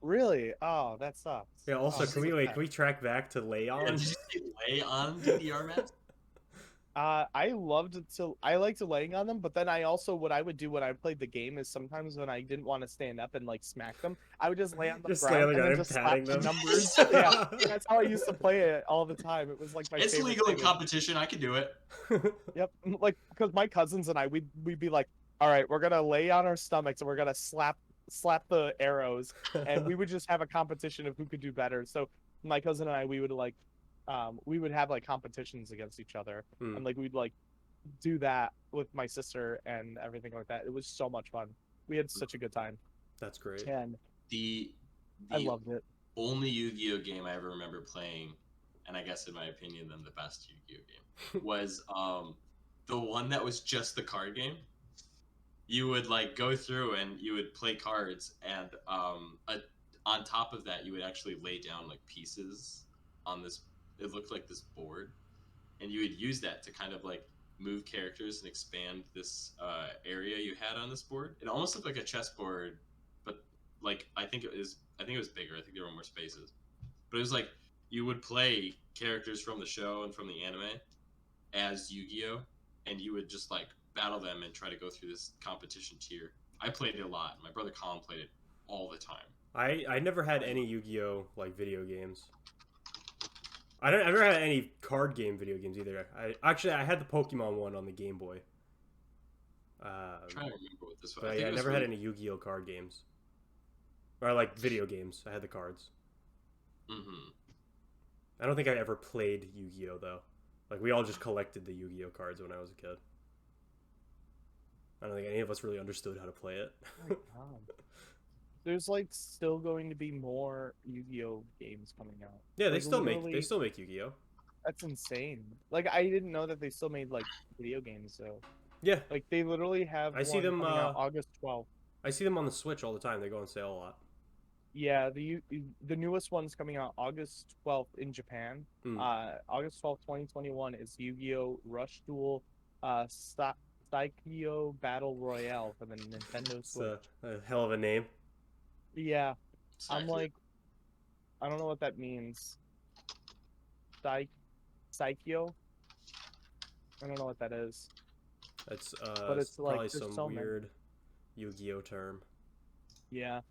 Really? Oh, that sucks. Yeah. Also, Oh, can we track back to Lay Yeah, On? did you say lay on DDR mats? I liked laying on them, but then what I would do when I played the game is sometimes when I didn't want to stand up and like smack them, I would just lay on the Just ground lay on and the then ground, just slap patting the them. numbers. Yeah, that's how I used to play it all the time. It was like my It's favorite legal in thing. competition. I can do it. Yep, like because my cousins and I, we'd be like, all right, we're gonna lay on our stomachs and we're gonna slap the arrows, and we would just have a competition of who could do better. So my cousin and I, we would have like competitions against each other, Hmm. and like we'd like do that with my sister and everything like that. It was so much fun. We had such a good time, That's great. and The I loved it. only Yu-Gi-Oh game I ever remember playing, and I guess in my opinion, then the best Yu-Gi-Oh game was the one that was just the card game. You would like go through and you would play cards, and on top of that, you would actually lay down like pieces on this. It looked like this board, and you would use that to kind of like move characters and expand this area you had on this board. It almost looked like a chessboard, but like I think it was bigger. I think there were more spaces. But it was like you would play characters from the show and from the anime as Yu-Gi-Oh, and you would just like battle them and try to go through this competition tier. I played it a lot. My brother Colin played it all the time. I never had any Yu-Gi-Oh like video games. I never had any card game video games either. I had the Pokemon one on the Game Boy. I'm trying to remember what this was. But yeah, I never had any Yu-Gi-Oh card games. Or like video games. I had the cards. Mm-hmm. I don't think I ever played Yu-Gi-Oh though. Like we all just collected the Yu-Gi-Oh cards when I was a kid. I don't think any of us really understood how to play it. Oh my God. There's like still going to be more Yu-Gi-Oh games coming out. Yeah, they Like, still make literally- Yu-Gi-Oh. That's insane. Like I didn't know that they still made like video games though. Yeah, Like they literally have I see one them, coming out August 12th. I see them on the Switch all the time. They go on sale a lot. Yeah, the newest one's coming out August 12th in Japan. Hmm. August 12th, 2021 is Yu-Gi-Oh! Rush Duel Saikyo Battle Royale for the Nintendo It's Switch. a hell of a name. Yeah, I'm Exactly. like, I don't know what that means. Saikyo? I don't know what that is. It's But it's like, probably there's some so many. weird Yu-Gi-Oh term. Yeah.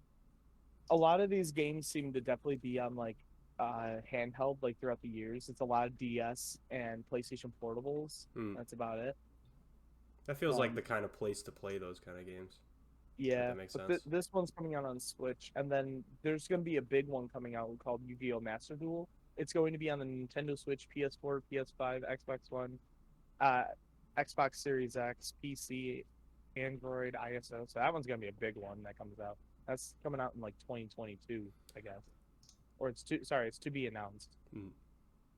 A lot of these games seem to definitely be on like handheld like throughout the years. It's a lot of DS and PlayStation portables. Hmm. That's about it. That feels like Um, the kind of place to play those kind of games. Yeah, that makes but sense. this one's coming out on Switch, and then there's going to be a big one coming out called Yu-Gi-Oh! Master Duel. It's going to be on the Nintendo Switch, PS4, PS5, Xbox One, Xbox Series X, PC, Android, ISO. So that one's going to be a big one that comes out. That's coming out in like 2022, I guess. Or it's to be announced. Mm.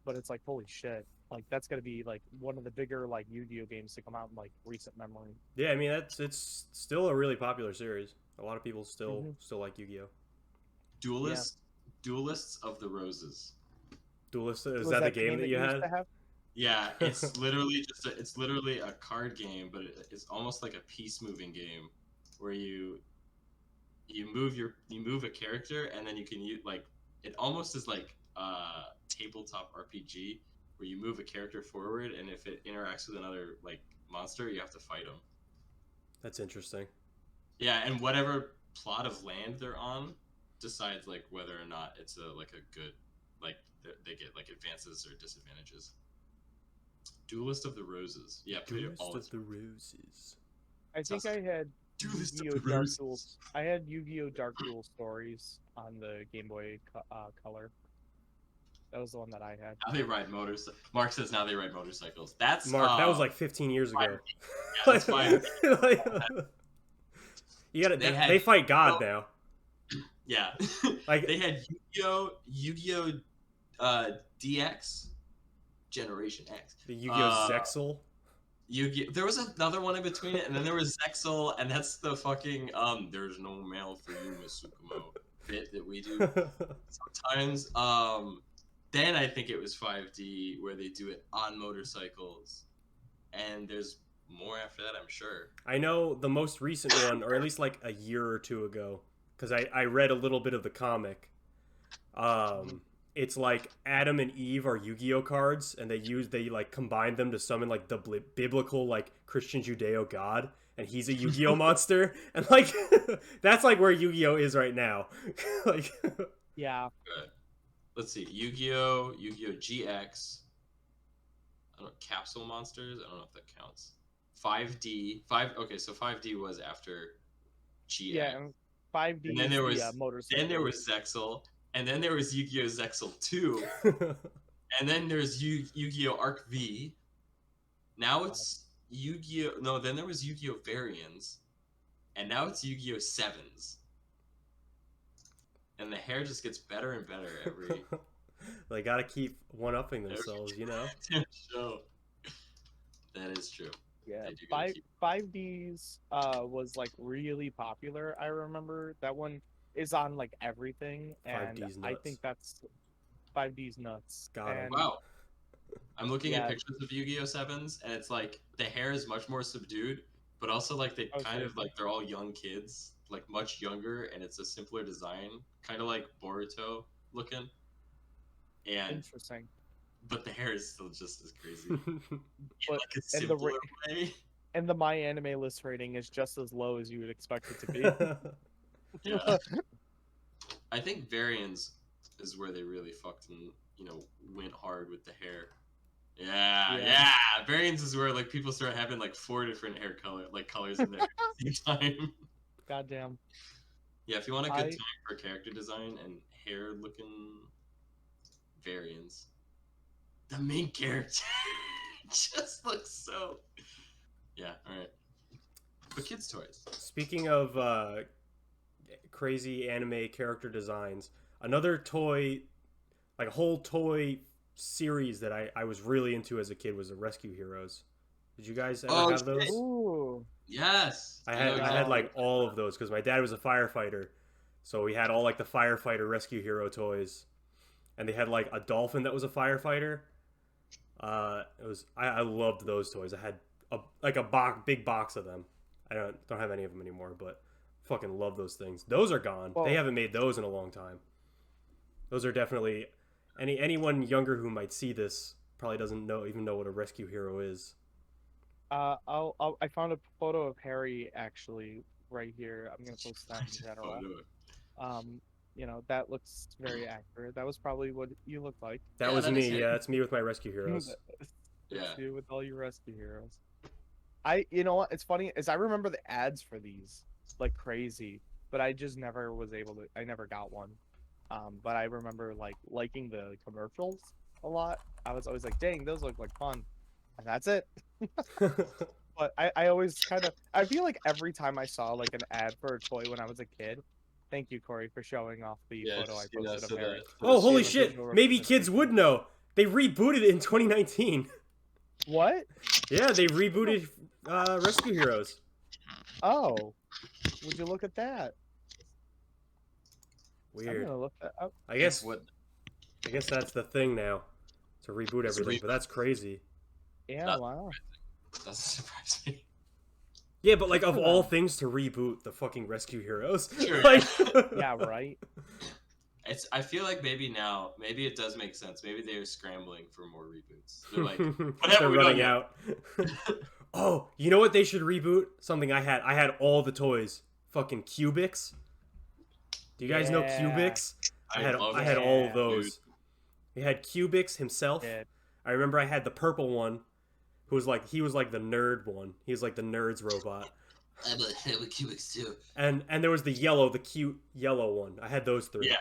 But it's like, holy shit. Like, that's going to be like one of the bigger like Yu-Gi-Oh! Games to come out in like recent memory. Yeah, I mean it's still a really popular series. A lot of people still Mhm. like Yu-Gi-Oh. Duelists of the Roses. Duelist, is Was that the game that you used had? to have? Yeah, it's literally it's literally a card game, but it's almost like a piece moving game where you move a character and then you can use like it almost is like a tabletop RPG where you move a character forward and if it interacts with another like monster, you have to fight them. That's interesting. Yeah, and whatever plot of land they're on decides like whether or not it's a good like they get like advances or disadvantages. Duelist of the Roses. Yeah, played it all Duelist the of time. the Roses. I think I had Duelist of Yu-Gi-Oh! the Dark Roses. Duel. I had Yu-Gi-Oh! Dark Duel Stories on the Game Boy Color. That was the one that I had. Now they ride motors. Mark says now they ride motorcycles. That's Mark, that was like 15 years ago. Yeah, that's fine. You gotta. They They, had- fight God well, now. Yeah, Like they had Yu-Gi-Oh, DX, Generation X. the Yu-Gi-Oh! uh, Zexal. Yu-Gi. There was another one in between it, and then there was Zexal, and that's the fucking "There's no mail for you, Miss Sukumo" bit that we do sometimes. Then I think it was 5D where they do it on motorcycles, and there's more after that, I'm sure. I know the most recent one, or at least like a year or two ago, because I read a little bit of the comic. It's like Adam and Eve are Yu-Gi-Oh cards, and they like combine them to summon like the biblical like Christian Judeo god, and he's a Yu-Gi-Oh monster, and like that's like where Yu-Gi-Oh is right now. Like Yeah. Good. Let's see, Yu-Gi-Oh, Yu-Gi-Oh GX. I don't know, Capsule Monsters. I don't know if that counts. 5D. Okay, so 5D was after GX. Yeah. And 5D. And then there was motorcycle. Then there was Zexal, and then there was Yu-Gi-Oh Zexal 2, and then there's Yu-Gi-Oh Arc V. Now it's Yu-Gi-Oh. No, then there was Yu-Gi-Oh Variants, and now it's Yu-Gi-Oh Sevens. And the hair just gets better and better every they gotta keep one-upping themselves, you know. show. That is true. Yeah. They do gotta keep- 5Ds was like really popular. I remember that one is on like everything, and 5D's I nuts. think that's 5D's nuts. Got 'em. And Wow. I'm looking at Yeah. pictures of Yu-Gi-Oh! Sevens, and it's like the hair is much more subdued, but also like they Oh, kind of seriously? like they're all young kids, like much younger, and it's a simpler design, kind of like Boruto looking. And Interesting. but the hair is still just as crazy, in But like a and the simpler way. and the My Anime List rating is just as low as you would expect it to be. Yeah, I think Varians is where they really fucked and went hard with the hair. Yeah, Yeah. yeah. Variants is where like people start having like 4 different hair colors in there at the same time. Goddamn. Yeah, if you want a good I- time for character design and hair looking variants, the main character just looks so. Yeah, all right. But kids' toys. Speaking of crazy anime character designs, another toy, like a whole toy series that I was really into as a kid was the Rescue Heroes. Did you guys ever Oh, have those? shit. Ooh. Yes, I know had exactly like what all of those because my dad was a firefighter, so we had all like the firefighter rescue hero toys, and they had like a dolphin that was a firefighter. It was I loved those toys. I had big box of them. I don't have any of them anymore, but fucking love those things. Those are gone. Well- They haven't made those in a long time. Those are definitely anyone younger who might see this probably doesn't even know what a rescue hero is. I found a photo of Harry actually right here. I'm gonna post that in general. That looks very accurate. That was probably what you looked like. That Yeah, was that is me. it. Yeah, that's me with my rescue heroes. Yeah. That's you with all your rescue heroes. You know what? It's funny is I remember the ads for these like crazy, but I just never was able to. I never got one. But I remember like liking the commercials a lot. I was always like, dang, those look like fun, and that's it. But I always I feel like every time I saw like an ad for a toy when I was a kid. Thank you, Corey, for showing off the Yeah, photo I just, you know, posted so of Harry. Oh, holy Yeah, shit! visual Maybe kids would know. They rebooted it in 2019. What? Yeah, they rebooted Rescue Heroes. Oh, would you look at that? I'm Weird. gonna look that up. I guess what? that's the thing now, to reboot It's a everything. But that's crazy. Yeah, That- wow. Doesn't surprise me. Yeah, but like Good of for all them. things to reboot the fucking Rescue Heroes, Sure, like Yeah, right. I feel like maybe it does make sense. Maybe they're scrambling for more reboots. They're like, what have they're we done running yet? out. Oh, you know what they should reboot? Something I had. I had all the toys. Fucking Cubics. Do you guys know Yeah. Cubics? I had love all Yeah. of those. We had Cubics himself. Yeah. I remember I had the purple one, who was like he was like the nerd one. He was like the nerd's robot. I'm a Cubics too. And there was the cute yellow one. I had those three. Yeah.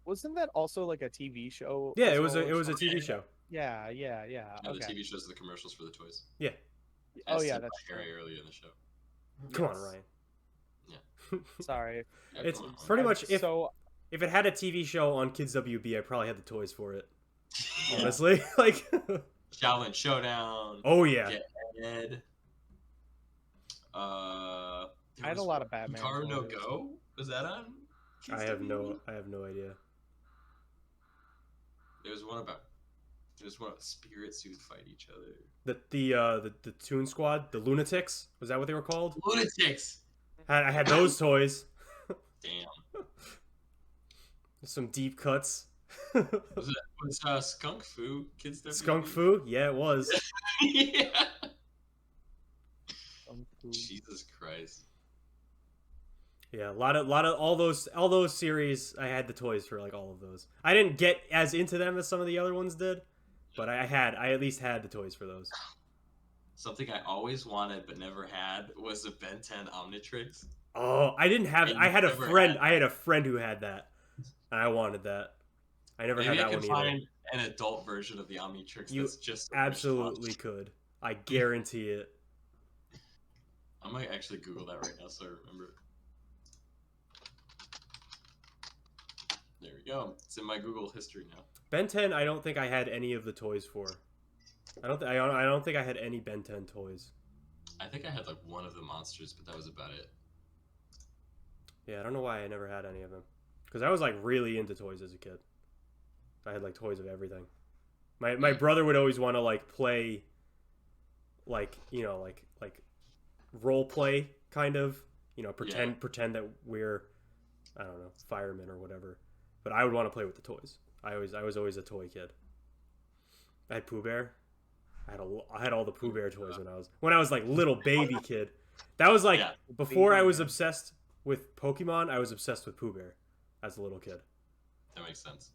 Wasn't that also like a TV show? Yeah, as it was well a or it was a something? TV show. Yeah. No, the Okay. TV shows are the commercials for the toys. Yeah. Oh As yeah, said that's by Harry true. earlier in the show. Come on, Yes. Ryan. Sorry. Yeah, It's come on, pretty Ryan. much if So it had a TV show on Kids WB, I probably had the toys for it. Yeah. Honestly, like, Shaolin Showdown. oh yeah, Get Ed. I had a lot of Batman Car No toys. Go. Was that on? I have no KSWB? idea. There's one about spirit suits fight each other. The Toon Squad, the Lunatics, was that what they were called? Lunatics. I had those toys. Damn. Some deep cuts. Was Skunk Fu Kids WB? Skunk Fu, yeah, it was. Yeah. cool. Jesus Christ. Yeah, a lot of all those series. I had the toys for like all of those. I didn't get as into them as some of the other ones did, but I at least had the toys for those. Something I always wanted but never had was a Ben 10 Omnitrix. Oh, I didn't have. And I had a never friend. had I had a friend who had that, and I wanted that. I never Maybe had I that can one either. find an adult version of the Omnitrix You that's just so much Absolutely fun. could. I guarantee it. I might actually Google that right now so I remember. There we go. It's in my Google history now. Ben 10. I don't think I had any of the toys for. I don't think I had any Ben 10 toys. I think I had like one of the monsters, but that was about it. Yeah, I don't know why I never had any of them. Because I was like really into toys as a kid. I had like toys of everything. My brother would always want to like play, like like role play kind of, pretend that we're, I don't know, firemen or whatever. But I would want to play with the toys. I was always a toy kid. I had Pooh Bear. I had all the Pooh Bear toys when I was like little baby kid. That was like before I was obsessed with Pokemon. I was obsessed with Pooh Bear as a little kid. That makes sense.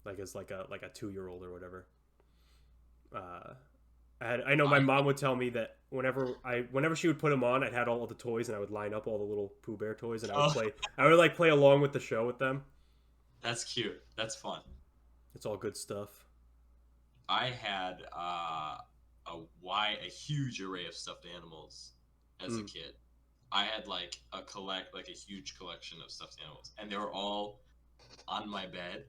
Like as like a 2-year-old or whatever. I know my mom would tell me that whenever she would put them on, I'd had all of the toys and I would line up all the little Pooh Bear toys and I would like play along with the show with them. That's cute. That's fun. It's all good stuff. I had a huge array of stuffed animals as a kid. I had like a huge collection of stuffed animals, and they were all on my bed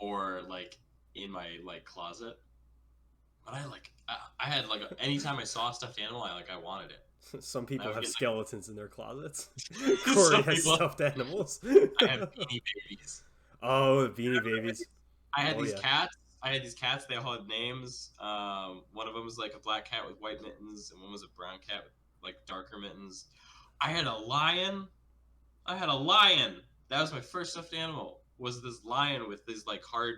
or like in my like closet. But I had like anytime I saw a stuffed animal, I wanted it. Some people have skeletons in their closets. Some Corey has people- stuffed animals. I have Beanie Babies. Oh, the Beanie Babies. I had these cats. They all had names. One of them was like a black cat with white mittens, and one was a brown cat with like darker mittens. I had a lion. That was my first stuffed animal. Was this lion with these like hard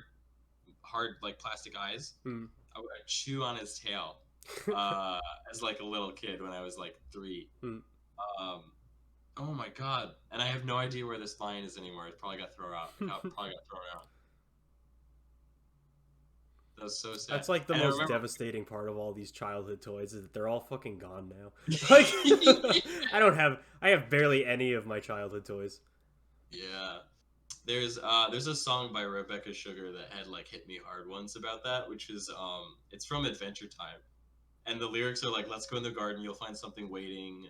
like plastic eyes. I would chew on his tail as like a little kid when I was like 3. Oh my god! And I have no idea where this lion is anymore. It probably got thrown out. That was so sad. That's like the And most devastating part of all these childhood toys is that they're all fucking gone now. Like, I have barely any of my childhood toys. Yeah. There's a song by Rebecca Sugar that had like hit me hard once about that, which is it's from Adventure Time. And the lyrics are like, let's go in the garden, you'll find something waiting,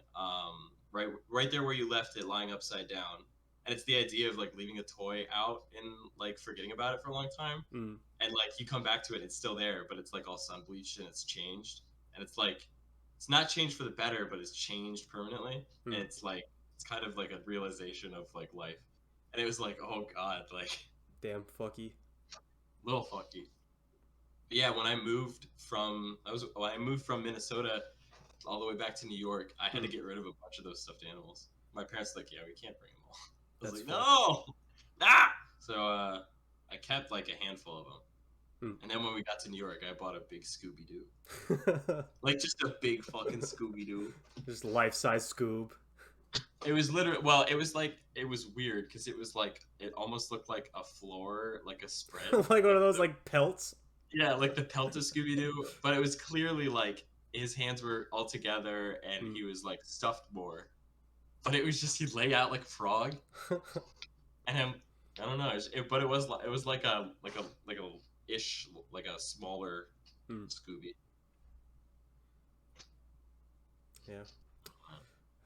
right there where you left it, lying upside down. And it's the idea of like leaving a toy out and like forgetting about it for a long time. And like you come back to it, it's still there, but it's like all sun bleached and it's changed. And it's like, it's not changed for the better, but it's changed permanently. And it's like, it's kind of like a realization of like life. And it was like, oh god, like damn fucky. Little fucky. But yeah, when I moved from Minnesota all the way back to New York, I had to get rid of a bunch of those stuffed animals. My parents were like, yeah, we can't bring them all. I was like, no! Ah! So I kept like a handful of them. And then when we got to New York, I bought a big Scooby-Doo. Like just a big fucking Scooby-Doo. Just life-size Scoob. It was literally, well, it was weird because it was like, it almost looked like a floor, like a spread. Like one of those like pelts? Yeah, like the pelt of Scooby-Doo. But it was clearly like his hands were all together and he was like stuffed more. But it was just, he'd lay out like a frog. And I don't know, but it was like a smaller Scooby. Yeah.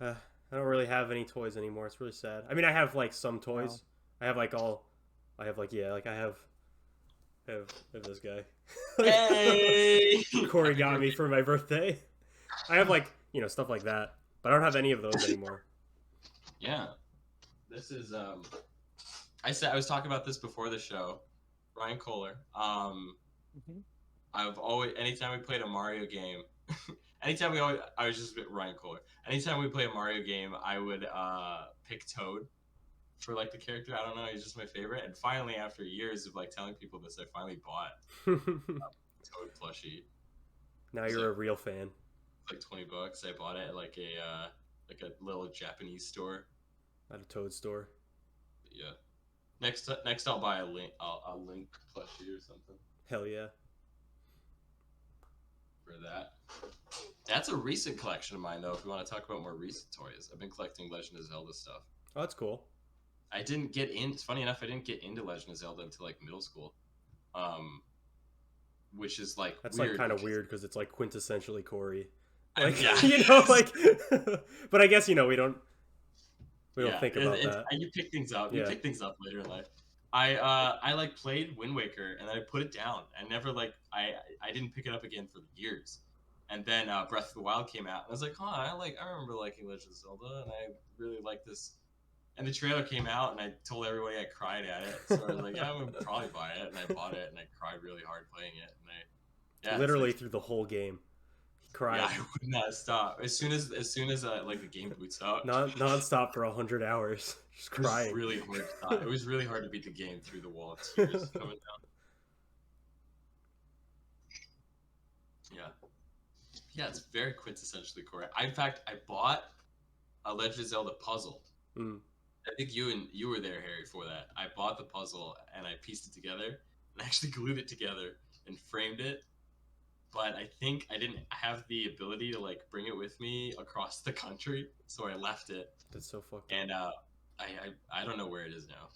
I don't really have any toys anymore. It's really sad. I mean, I have like some toys. Wow. I have this guy. Hey! Corey got me for my birthday. I have like, stuff like that, but I don't have any of those anymore. Yeah. This is I was talking about this before the show. Ryan Kohler. I've always, anytime we played a Mario game, I was just Ryan Kohler. Anytime we play a Mario game, I would pick Toad for like the character. I don't know, he's just my favorite. And finally, after years of like telling people this, I finally bought Toad plushie. Now you're a real fan. Like $20. I bought it at like a little Japanese store. At a Toad store. Yeah. Next I'll buy a Link plushie or something. Hell yeah. For that. That's a recent collection of mine, though, if you want to talk about more recent toys. I've been collecting Legend of Zelda stuff. Oh, that's cool. It's funny enough, I didn't get into Legend of Zelda until like middle school. Which is like that's weird like kind of weird because it's like quintessentially Corey. Like, yeah. like but I guess we don't think about that. You pick things up. You pick things up later in life. I like played Wind Waker and then I put it down. I never like I didn't pick it up again for years. And then Breath of the Wild came out and I was like, I remember liking Legend of Zelda and I really like this. And the trailer came out, and I told everybody I cried at it. So I was like, yeah, I'm gonna probably buy it, and I bought it, and I cried really hard playing it. And yeah, Literally through the whole game, he cried. Yeah, I would not stop. As soon as like the game boots up, non-stop for 100 hours, just crying. It was really hard to stop. It was really hard to beat the game through the wall. Tears coming down. Yeah, it's very quintessentially correct. In fact, I bought a Legend of Zelda puzzle. Mm. I think you were there, Harry, for that. I bought the puzzle and I pieced it together and actually glued it together and framed it. But I think I didn't have the ability to like bring it with me across the country, so I left it. That's so fucked up. And I don't know where it is now.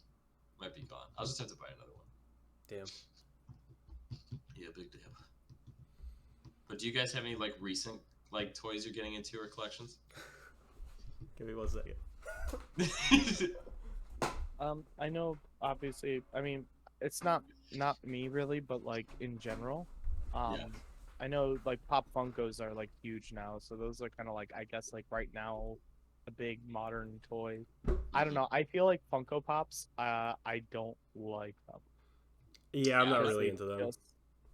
Might be gone. I'll just have to buy another one. Damn. Yeah, big deal. But do you guys have any like recent like toys you're getting into or collections? Give me 1 second. I know, obviously, I mean, it's not me really, but like in general, Yeah. I know like Pop Funkos are like huge now, so those are kind of like, I guess, like right now a big modern toy. I don't know, I feel like Funko Pops, I don't like them. Yeah, I'm Yeah, not I really into them.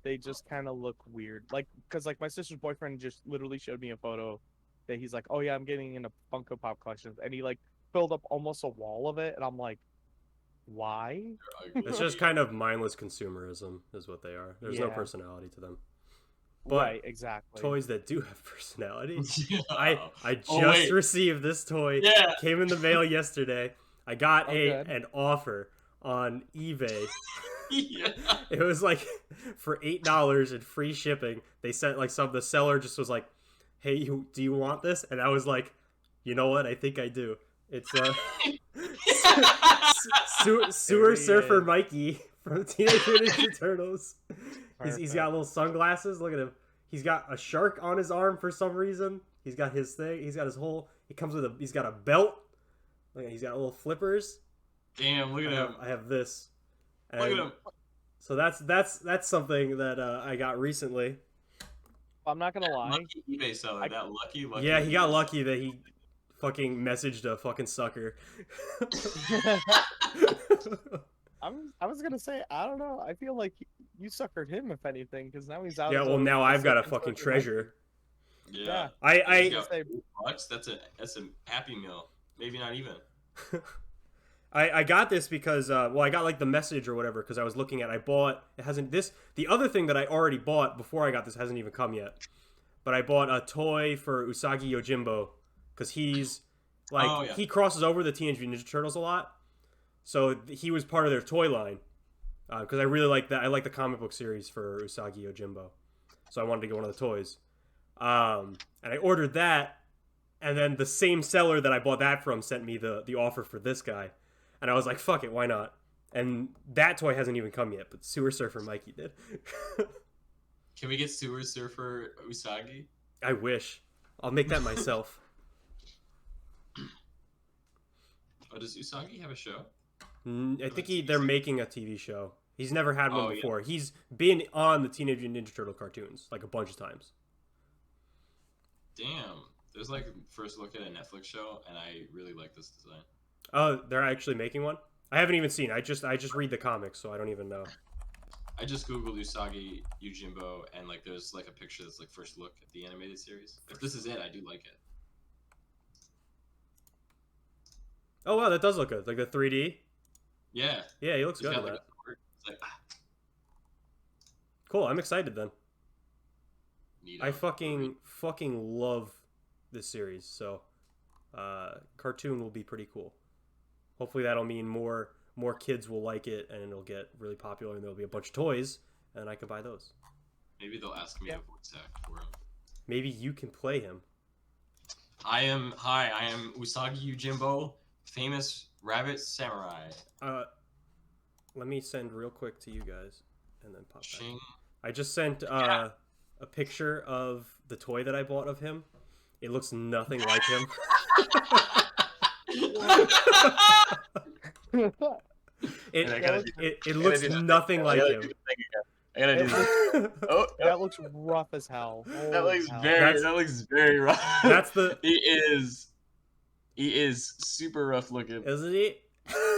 They just kind of look weird, like, because like my sister's boyfriend just literally showed me a photo that he's like, oh yeah, I'm getting into Funko Pop collections, and he like filled up almost a wall of it, and I'm like, why? It's just kind of mindless consumerism, is what they are. There's no Yeah. personality to them. But Right, exactly. toys that do have personality. Yeah. I just wait. received this toy. Yeah. Came in the mail yesterday. I got Oh, good. an offer on eBay. Yeah. It was like for $8 and free shipping. They sent like the seller just was like, "Hey, do you want this?" And I was like, "You know what? I think I do." It's Sewer There he Surfer is. Mikey from Teenage Mutant Ninja Turtles. He's Perfect. got little sunglasses. Look at him. He's got a shark on his arm for some reason. He's got his thing. He's got his whole. He comes with he's got a belt. Look, he's got little flippers. Damn, look at him. I have this. Look at And him. So that's something that I got recently. I'm not gonna lie. Lucky eBay seller. That lucky. Yeah, he got eBay lucky that he fucking messaged a fucking sucker. I was gonna say, I don't know. I feel like you suckered him, if anything, because now he's out. Yeah, of well the- now I've got a the fucking circle. treasure. Yeah. I He's got say- $8. That's a Happy Meal. Maybe not even. I got this because I got like the message or whatever because I was looking at. The other thing that I already bought before I got this hasn't even come yet, but I bought a toy for Usagi Yojimbo because he's like Oh, yeah. he crosses over the Teenage Mutant Ninja Turtles a lot, so he was part of their toy line because I really like that. I like the comic book series for Usagi Yojimbo, so I wanted to get one of the toys, and I ordered that, and then the same seller that I bought that from sent me the offer for this guy. And I was like, fuck it, why not? And that toy hasn't even come yet, but Sewer Surfer Mikey did. Can we get Sewer Surfer Usagi? I wish. I'll make that myself. Oh, does Usagi have a show? I think they're making a TV show. He's never had one Oh, yeah. before. He's been on the Teenage Mutant Ninja Turtle cartoons like a bunch of times. Damn. There's like a first look at a Netflix show, and I really like this design. Oh, they're actually making one? I haven't even seen it. I just read the comics, so I don't even know. I just googled Usagi Yojimbo, and like there's like a picture that's like first look at the animated series. If this is it, I do like it. Oh wow, that does look good. Like the 3D. Yeah. Yeah, he looks He's good got in like that. a sword. It's like Cool, I'm excited then. neat. I fucking love this series, so cartoon will be pretty cool. Hopefully that'll mean more kids will like it and it'll get really popular and there'll be a bunch of toys and I can buy those. Maybe they'll ask me a voice act for him. Maybe you can play him. I am Usagi Yojimbo, famous rabbit samurai. Let me send real quick to you guys and then pop back. Shing. I just sent a picture of the toy that I bought of him. It looks nothing like him. It looks nothing like him. I gotta do this. Oh, That looks rough as hell. that Holy looks hell. very rough. That's the He is He is super rough looking. Isn't he?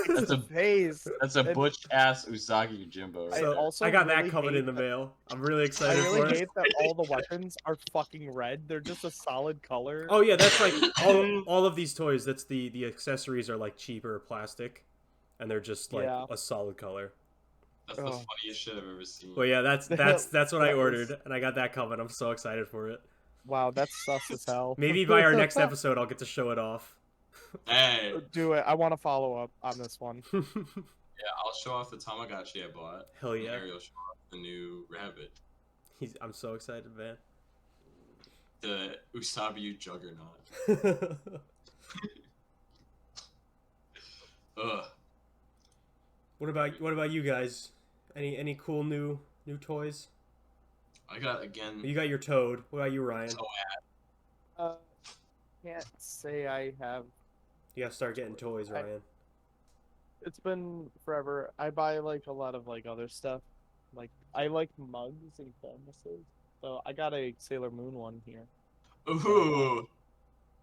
That's a face. That's a And butch ass Usagi Jimbo right I there. also I got really that coming hate in the that- mail. I'm really I excited really for it. hate that all the weapons are fucking red. They're just a solid color. Oh yeah, that's like all of these toys. That's the accessories are like cheaper plastic, and they're just like Yeah. a solid color. That's the Oh. funniest shit I've ever seen. Well, yeah, that's what I That ordered, was- and I got that coming. I'm so excited for it. Wow, that's sus as hell. Maybe by our next episode, I'll get to show it off. Hey, Do it. I want to follow up on this one. yeah, I'll show off the Tamagotchi I bought. Hell And yeah! Harry will show off the new rabbit. I'm so excited, man. The Usabi Juggernaut. Ugh. What about you guys? Any cool new toys? I got again. You got your Toad. What about you, Ryan? Can't say I have. You gotta start getting toys, Ryan. It's been forever. I buy like a lot of like other stuff. Like I like mugs and thermoses. So I got a Sailor Moon one here. Ooh.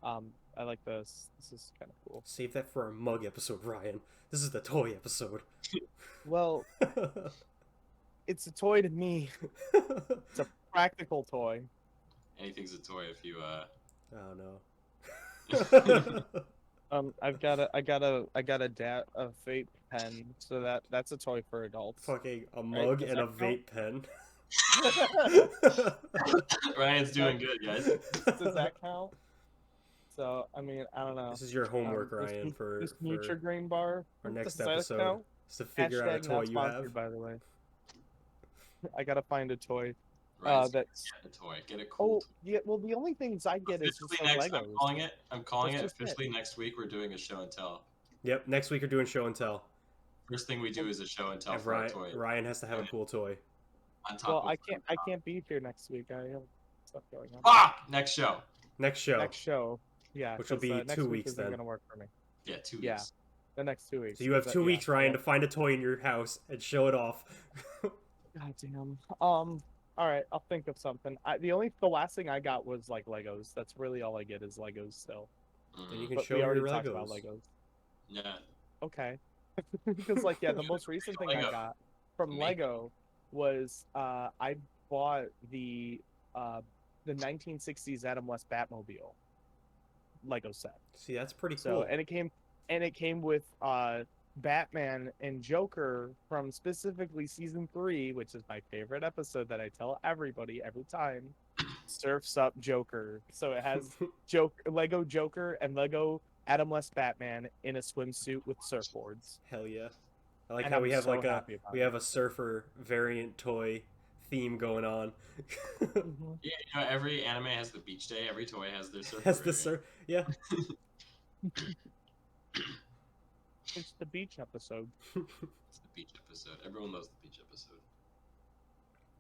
I like this. This is kind of cool. Save that for our mug episode, Ryan. This is the toy episode. Well, it's a toy to me. It's a practical toy. Anything's a toy if you Oh no. I got a vape pen, so that's a toy for adults. Fucking a mug does and a that count? vape pen. Ryan's doing good, guys. Does that count? So I mean, I don't know. This is your homework, This Ryan, for Nutrigrain bar. our next Does that episode. count? Is to figure out a Hashtag toy not you sponsored, have. by the way. I gotta find a toy. Ryan's That's. get a toy. Get a cool. Oh yeah. Well, the only things I get is just Officially like next, Legos. I'm calling That's it just it. officially next week. We're doing a show and tell. Yep, next week we're doing show and tell. First thing we do is a show and tell And for our toy. Ryan has to have a cool toy. On top Well, of I can't be here next week. I have stuff going on. Ah, next show. Next show. Next show. Yeah. Which will 'cause, be next 2 week weeks isn't then. gonna work for me. Yeah, 2 Yeah. weeks. The next 2 weeks. So you have 2 yeah, weeks, Ryan, yeah. to find a toy in your house and show it off. God damn. All right, I'll think of something. The last thing I got was like Legos. That's really all I get is Legos still. And you Mhm. can But show we already your talked about Legos. Legos. Yeah. Okay. Because like yeah, the most recent thing I Lego. got from Make Lego was I bought the 1960s Adam West Batmobile Lego set. See, that's pretty So cool. and it came with Batman and Joker from specifically season 3, which is my favorite episode that I tell everybody every time. Surfs Up Joker. So it has Lego Joker and Lego Adam West Batman in a swimsuit with surfboards. Hell yeah. I like And how I'm we have so like happy about we have a surfer variant toy theme going on. Yeah, you know, every anime has the beach day. Every toy has their surfer. Has the variant. yeah. It's the beach episode. It's the beach episode. Everyone loves the beach episode.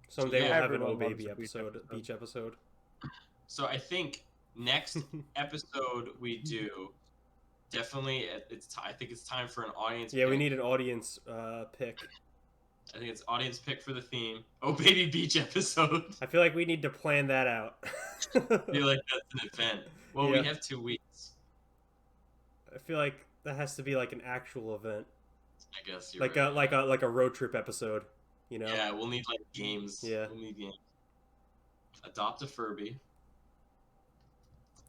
Someday Yeah, we'll have an everyone Oh loves Baby the beach episode, episode. beach episode. So I think next episode we do definitely I think it's time for an audience. Yeah, we pick. need an audience pick. I think it's audience pick for the theme. Oh baby beach episode. I feel like we need to plan that out. I feel like that's an event. Well, Yeah. we have 2 weeks. I feel like that has to be like an actual event, I guess you're like right. a road trip episode. You know? Yeah, we'll need like games. Yeah. We'll need games. Adopt a Furby.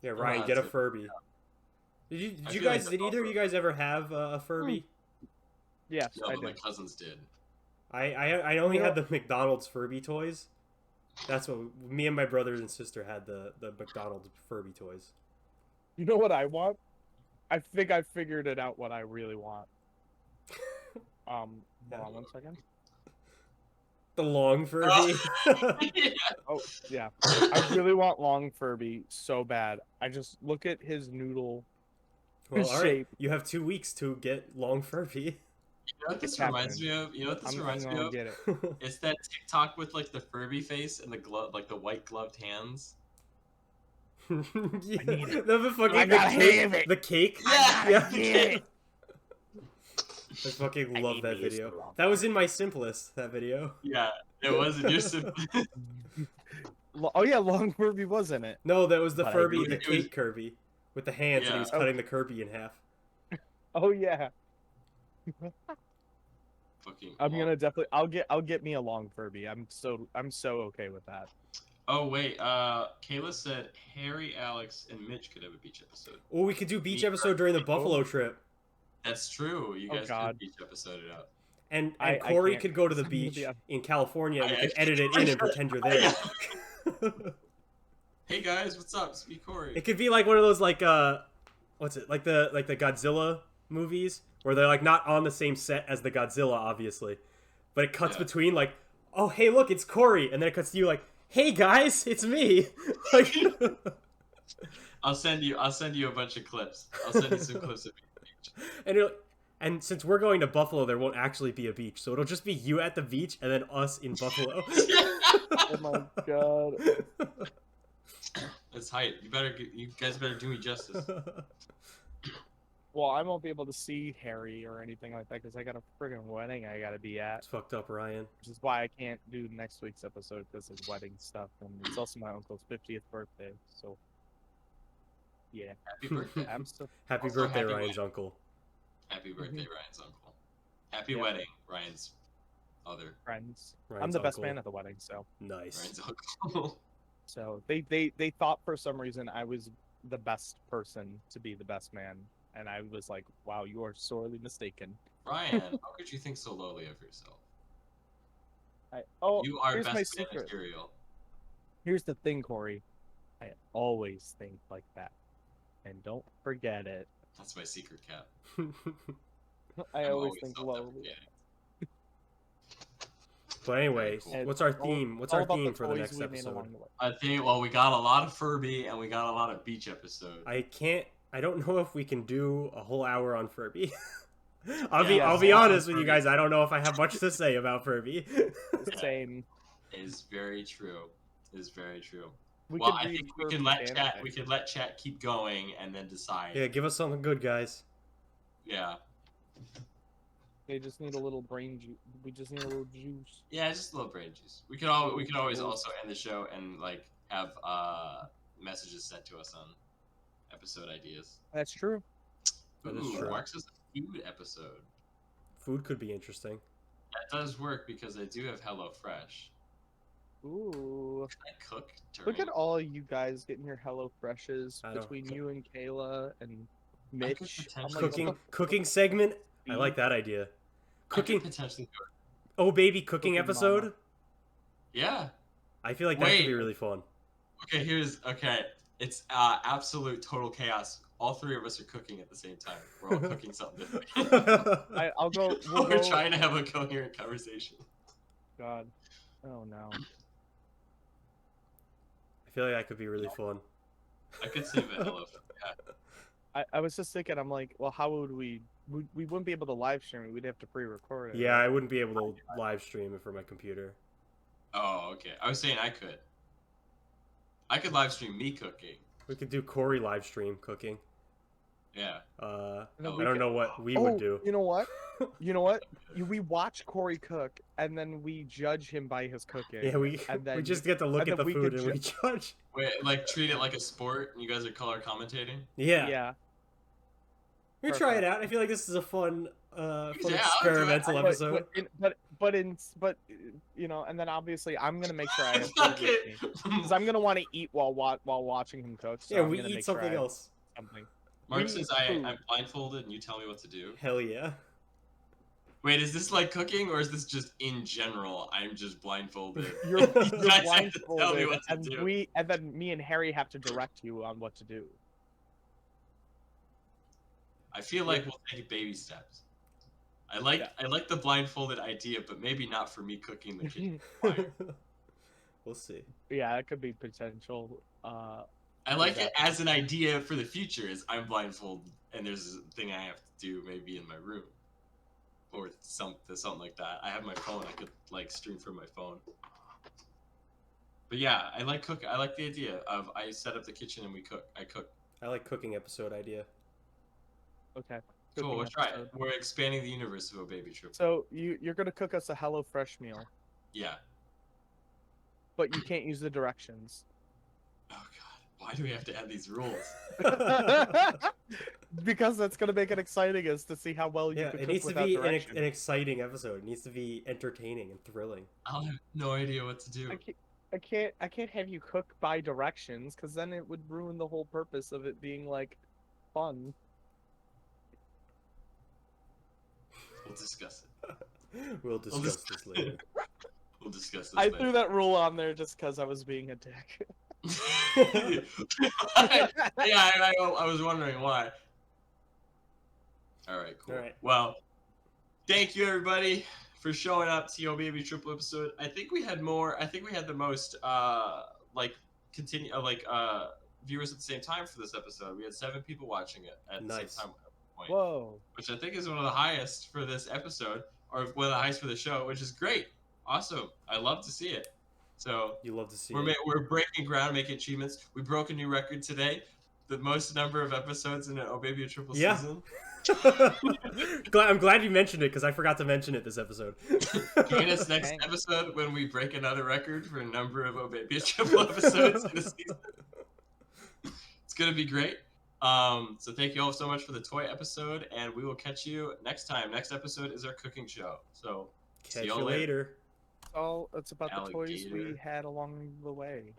Yeah, Oh, Ryan, get a that's it. Furby. Did you I feel like guys? that's Did either of you also- guys ever have a Furby? Yes, No, I but my did. cousins did. I only had the McDonald's Furby toys. That's what me and my brothers and sister had the McDonald's Furby toys. You know what I want? I think I figured it out what I really want. Hold on 1 second. The long Furby. Yeah. Oh, yeah. I really want Long Furby so bad. I just look at his noodle Well, all right. shape. You have 2 weeks to get long Furby. You know what this Captain. reminds me of? You know what this I'm reminds me gonna of? get it. It's that TikTok with like the Furby face and the glove, like the white gloved hands. Yeah, need it. the fucking I the gotta cake. have it. The cake. Yeah, yeah. get it. I fucking I love need that me a video. straw. That was in my simplest. That video. Yeah, it was in your Oh yeah, Long Furby was in it. No, that was the But I Furby, need the it. cake Kirby. with the hands, and he Yeah. was cutting the Kirby in half. Oh yeah. Fucking. I'm gonna definitely. I'll get me a long Furby. I'm so okay with that. Oh wait, Kayla said Harry, Alex, and Mitch could have a beach episode. Oh, we could do beach Me episode during the personally. Buffalo trip, That's true. You Oh, guys God. could beach episode it up. and I Corey can't- could go to the I'm gonna be beach on- in California, and we I- could edit it in and pretend you're there. Hey guys, what's up? It's me, Corey. It could be like one of those what's it, like the Godzilla movies where they're like not on the same set as the Godzilla, obviously, but it cuts Yeah. between like, oh hey look, it's Corey, and then it cuts to you like, hey guys, it's me. Like, I'll send you a bunch of clips. I'll send you some clips of me. and since we're going to Buffalo, there won't actually be a beach, so it'll just be you at the beach and then us in Buffalo. Oh my god. That's hype. You guys better do me justice. Well, I won't be able to see Harry or anything like that because I got a friggin' wedding I gotta be at, It's fucked up, Ryan. which is why I can't do next week's episode because of wedding stuff, and it's also my uncle's 50th birthday. So, yeah, Happy birthday. I'm so Happy Also, birthday, happy Ryan's uncle. Happy birthday, Ryan's uncle. Happy Yeah. wedding, Ryan's other. friends. I'm Ryan's the best uncle. man at the wedding, so Nice. Ryan's uncle. they thought for some reason I was the best person to be the best man, and I was like, wow, you are sorely mistaken. Ryan, how could you think so lowly of yourself? Oh, You are here's best my man secret. material. Here's the thing, Corey. I always think like that, and don't forget it. That's my secret cap. I I'm always think lowly. self-deprecating. But anyway, Cool. what's our All- theme? What's all our about theme for the toys next we made episode? along the way. I think, well, we got a lot of Furby and we got a lot of beach episode. I don't know if we can do a whole hour on Furby. Yeah, I'll be a lot honest on with you Furby. guys. I don't know if I have much to say about Furby. Same. Is very true. Is very true. We Well, could I read think we Furby can let fan chat. fic. We can let chat keep going and then decide. Yeah, give us something good, guys. Yeah. They just need a little brain juice. We just need a little juice. Yeah, just a little brain juice. We could always also end the show and like have messages sent to us on episode ideas. That's true. That is Ooh, true. Mark says a food episode. Food could be interesting. That does work because I do have HelloFresh. Ooh. Can I cook during? Look at all you guys getting your Hello Freshes I know. between you and Kayla and could Mitch. I'm potentially like, what Cooking the cooking segment. I f- like that idea. I could Cooking. potentially do it. Oh baby, cooking Cooking episode. mama. Yeah. I feel like that could be Wait. really fun. Okay. It's absolute total chaos. All three of us are cooking at the same time. We're all cooking something different. I'll go. We'll We're go. trying to have a coherent conversation. God. Oh no. I feel like that could be really fun. I could save it. Hello. Yeah. I was just thinking. I'm like, well, how would we wouldn't be able to live stream it. We'd have to pre-record it. Yeah, I wouldn't be able to live stream it from my computer. Oh, okay. I was saying I could. I could live stream me cooking. We could do Corey live stream cooking. Yeah. And then I we I don't could- know what we Oh, would do. you know what? You know what? We watch Corey cook, and then we judge him by his cooking. Yeah, we and then just get to look and at the then we food could and we judge. Wait, like treat it like a sport. And you guys are color commentating. Yeah. Yeah. We try it out. I feel like this is a fun, Yeah, I'll do it. experimental But- episode. But you know, and then obviously I'm gonna make sure I have food Fuck with me. it. Because I'm gonna want to eat while watching him cook. So Yeah, I'm we gonna eat make sure I something have else. Something. Mark We says eat food. I'm blindfolded and you tell me what to do. Hell yeah. Wait, is this like cooking or is this just in general? I'm just blindfolded. You're, You you're guys have to tell me blindfolded, what to and do. then me and Harry have to direct you on what to do. I feel like we'll take baby steps. I like the blindfolded idea, but maybe not for me cooking the kitchen. fire. We'll see. Yeah, it could be potential. I like it as an idea for the future. Is I'm blindfolded and there's a thing I have to do maybe in my room, or something like that. I have my phone. I could like stream from my phone. But yeah, I like cook. I like the idea of I set up the kitchen and we cook. I cook. I like cooking episode idea. Okay. Cool. cooking We'll try it. episode. We're expanding the universe of a baby trip. So you're gonna cook us a Hello Fresh meal, Yeah. but you can't use the directions. Oh god. Why do we have to add these rules? Because that's gonna make it exciting as to see how well you Yeah, could it cook needs to without be direction. an exciting episode. It needs to be entertaining and thrilling. I'll have no idea what to do. I can't have you cook by directions because then it would ruin the whole purpose of it being like fun. We'll discuss it. We'll discuss this later. We'll discuss this I later. threw that rule on there just because I was being a dick. I was wondering why. All right, cool. All right. Well, thank you everybody for showing up to Yo Baby Triple episode. I think we had more. I think we had the most viewers at the same time for this episode. We had 7 people watching it at the same time at one point, Whoa. which I think is one of the highest for this episode, or one of the highest for the show, which is great. Awesome. I love to see it. So You love to see we're breaking ground, making achievements. We broke a new record today. The most number of episodes in an Oh Baby Triple season. I'm glad you mentioned it because I forgot to mention it this episode. Join us next Dang. episode when we break another record for a number of Oh Baby Triple episodes in a season. It's gonna be great. So thank you all so much for the toy episode, and we will catch you next time. Next episode is our cooking show. So Catch see you y'all later. later. Oh, it's about the toys we Alligator. had along the way.